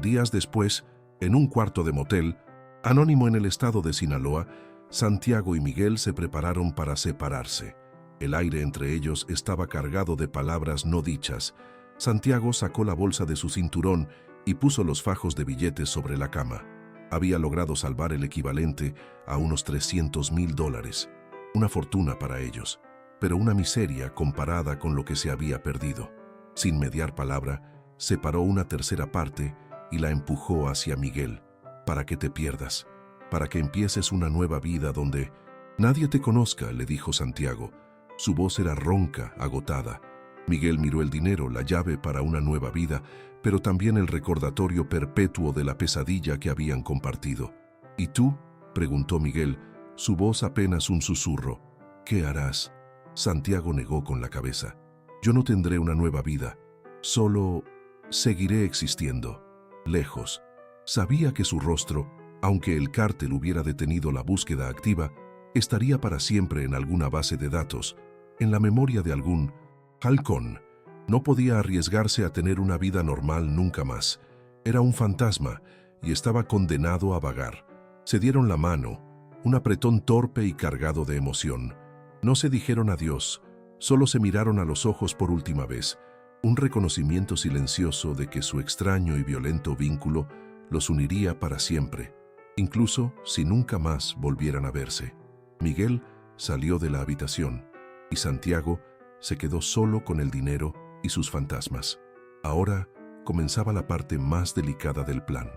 Días después, en un cuarto de motel, anónimo en el estado de Sinaloa, Santiago y Miguel se prepararon para separarse. El aire entre ellos estaba cargado de palabras no dichas. Santiago sacó la bolsa de su cinturón y puso los fajos de billetes sobre la cama. Había logrado salvar el equivalente a unos $300,000, una fortuna para ellos, pero una miseria comparada con lo que se había perdido. Sin mediar palabra, separó una tercera parte y la empujó hacia Miguel. «Para que te pierdas, para que empieces una nueva vida donde nadie te conozca», le dijo Santiago. Su voz era ronca, agotada. Miguel miró el dinero, la llave para una nueva vida, pero también el recordatorio perpetuo de la pesadilla que habían compartido. «¿Y tú?», preguntó Miguel, su voz apenas un susurro. «¿Qué harás?». Santiago negó con la cabeza. «Yo no tendré una nueva vida, solo seguiré existiendo, lejos». Sabía que su rostro, aunque el cártel hubiera detenido la búsqueda activa, estaría para siempre en alguna base de datos, en la memoria de algún halcón. No podía arriesgarse a tener una vida normal nunca más. Era un fantasma y estaba condenado a vagar. Se dieron la mano, un apretón torpe y cargado de emoción. No se dijeron adiós, solo se miraron a los ojos por última vez, un reconocimiento silencioso de que su extraño y violento vínculo los uniría para siempre, incluso si nunca más volvieran a verse. Miguel salió de la habitación y Santiago se quedó solo con el dinero y sus fantasmas. Ahora comenzaba la parte más delicada del plan: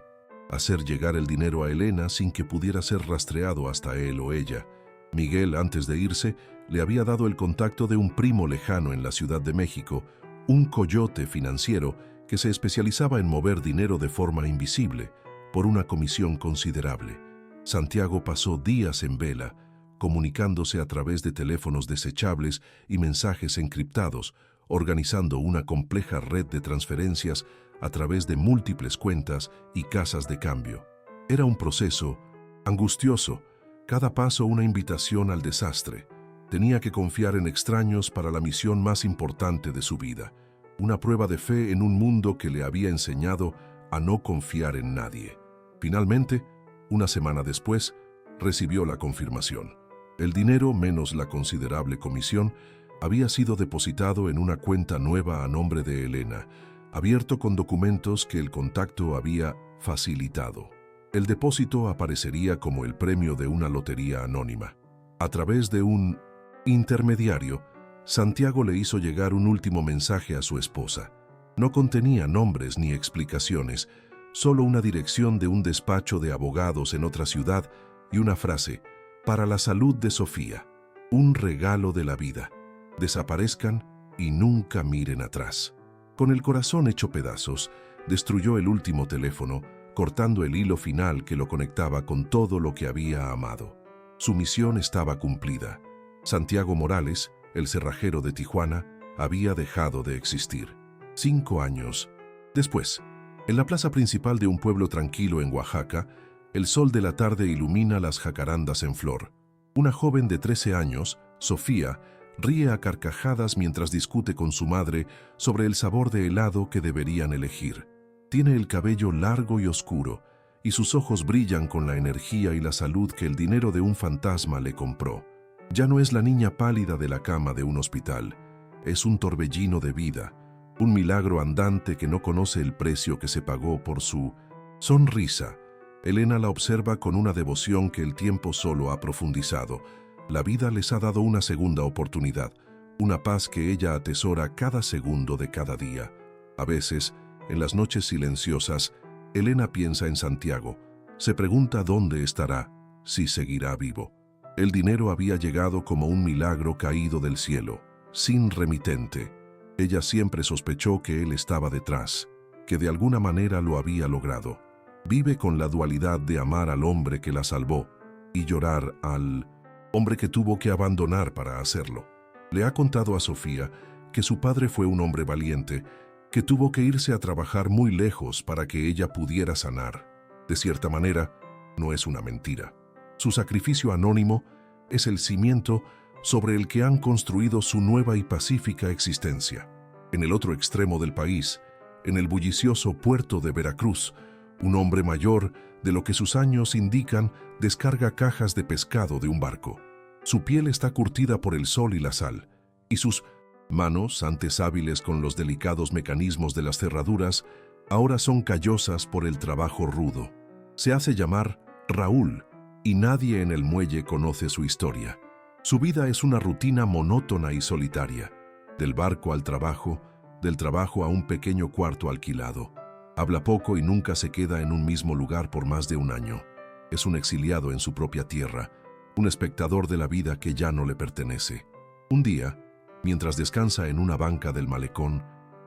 hacer llegar el dinero a Elena sin que pudiera ser rastreado hasta él o ella. Miguel, antes de irse, le había dado el contacto de un primo lejano en la Ciudad de México, un coyote financiero que se especializaba en mover dinero de forma invisible, por una comisión considerable. Santiago pasó días en vela, comunicándose a través de teléfonos desechables y mensajes encriptados, organizando una compleja red de transferencias a través de múltiples cuentas y casas de cambio. Era un proceso angustioso, cada paso una invitación al desastre. Tenía que confiar en extraños para la misión más importante de su vida, una prueba de fe en un mundo que le había enseñado a no confiar en nadie. Finalmente, una semana después, recibió la confirmación. El dinero, menos la considerable comisión, había sido depositado en una cuenta nueva a nombre de Elena, abierto con documentos que el contacto había facilitado. El depósito aparecería como el premio de una lotería anónima. A través de un intermediario, Santiago le hizo llegar un último mensaje a su esposa. No contenía nombres ni explicaciones, solo una dirección de un despacho de abogados en otra ciudad y una frase: «Para la salud de Sofía, un regalo de la vida. Desaparezcan y nunca miren atrás». Con el corazón hecho pedazos, destruyó el último teléfono, cortando el hilo final que lo conectaba con todo lo que había amado. Su misión estaba cumplida. Santiago Morales, el cerrajero de Tijuana, había dejado de existir. 5 años después, en la plaza principal de un pueblo tranquilo en Oaxaca, el sol de la tarde ilumina las jacarandas en flor. Una joven de 13 años, Sofía, ríe a carcajadas mientras discute con su madre sobre el sabor de helado que deberían elegir. Tiene el cabello largo y oscuro, y sus ojos brillan con la energía y la salud que el dinero de un fantasma le compró. Ya no es la niña pálida de la cama de un hospital, es un torbellino de vida, un milagro andante que no conoce el precio que se pagó por su sonrisa. Elena la observa con una devoción que el tiempo solo ha profundizado. La vida les ha dado una segunda oportunidad, una paz que ella atesora cada segundo de cada día. A veces, en las noches silenciosas, Elena piensa en Santiago, se pregunta dónde estará, si seguirá vivo. El dinero había llegado como un milagro caído del cielo, sin remitente. Ella siempre sospechó que él estaba detrás, que de alguna manera lo había logrado. Vive con la dualidad de amar al hombre que la salvó y llorar al hombre que tuvo que abandonar para hacerlo. Le ha contado a Sofía que su padre fue un hombre valiente, que tuvo que irse a trabajar muy lejos para que ella pudiera sanar. De cierta manera, no es una mentira. Su sacrificio anónimo es el cimiento sobre el que han construido su nueva y pacífica existencia. En el otro extremo del país, en el bullicioso puerto de Veracruz, un hombre mayor, de lo que sus años indican, descarga cajas de pescado de un barco. Su piel está curtida por el sol y la sal, y sus manos, antes hábiles con los delicados mecanismos de las cerraduras, ahora son callosas por el trabajo rudo. Se hace llamar Raúl, y nadie en el muelle conoce su historia. Su vida es una rutina monótona y solitaria, del barco al trabajo, del trabajo a un pequeño cuarto alquilado. Habla poco y nunca se queda en un mismo lugar por más de un año. Es un exiliado en su propia tierra, un espectador de la vida que ya no le pertenece. Un día, mientras descansa en una banca del malecón,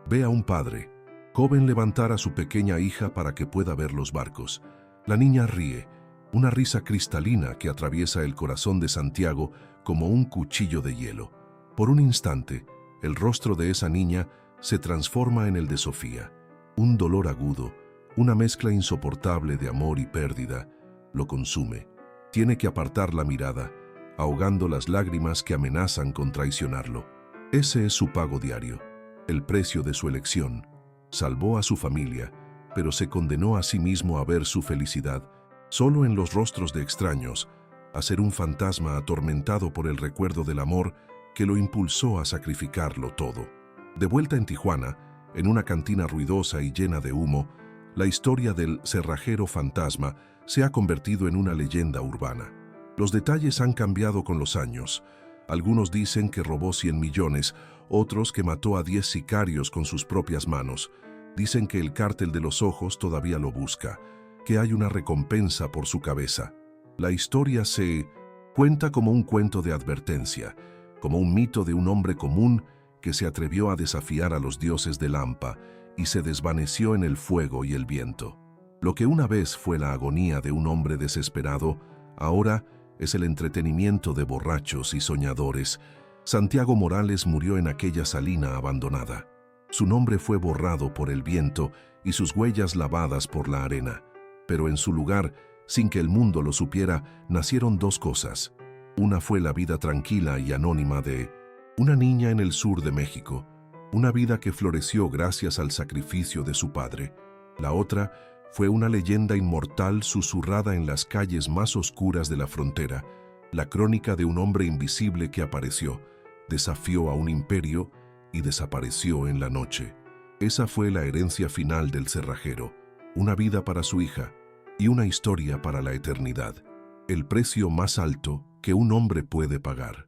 ve a un padre, joven, levantar a su pequeña hija para que pueda ver los barcos. La niña ríe, una risa cristalina que atraviesa el corazón de Santiago como un cuchillo de hielo. Por un instante, el rostro de esa niña se transforma en el de Sofía. Un dolor agudo, una mezcla insoportable de amor y pérdida, lo consume. Tiene que apartar la mirada, ahogando las lágrimas que amenazan con traicionarlo. Ese es su pago diario, el precio de su elección. Salvó a su familia, pero se condenó a sí mismo a ver su felicidad solo en los rostros de extraños, a ser un fantasma atormentado por el recuerdo del amor que lo impulsó a sacrificarlo todo. De vuelta en Tijuana, en una cantina ruidosa y llena de humo, la historia del cerrajero fantasma se ha convertido en una leyenda urbana. Los detalles han cambiado con los años. Algunos dicen que robó 100 millones, otros que mató a 10 sicarios con sus propias manos. Dicen que el cártel de los ojos todavía lo busca, que hay una recompensa por su cabeza. La historia se cuenta como un cuento de advertencia, como un mito de un hombre común que se atrevió a desafiar a los dioses de Lampa y se desvaneció en el fuego y el viento. Lo que una vez fue la agonía de un hombre desesperado, ahora es el entretenimiento de borrachos y soñadores. Santiago Morales murió en aquella salina abandonada. Su nombre fue borrado por el viento y sus huellas lavadas por la arena. Pero en su lugar, sin que el mundo lo supiera, nacieron dos cosas. Una fue la vida tranquila y anónima de una niña en el sur de México, una vida que floreció gracias al sacrificio de su padre. La otra fue una leyenda inmortal susurrada en las calles más oscuras de la frontera, la crónica de un hombre invisible que apareció, desafió a un imperio y desapareció en la noche. Esa fue la herencia final del cerrajero, una vida para su hija y una historia para la eternidad, el precio más alto que un hombre puede pagar.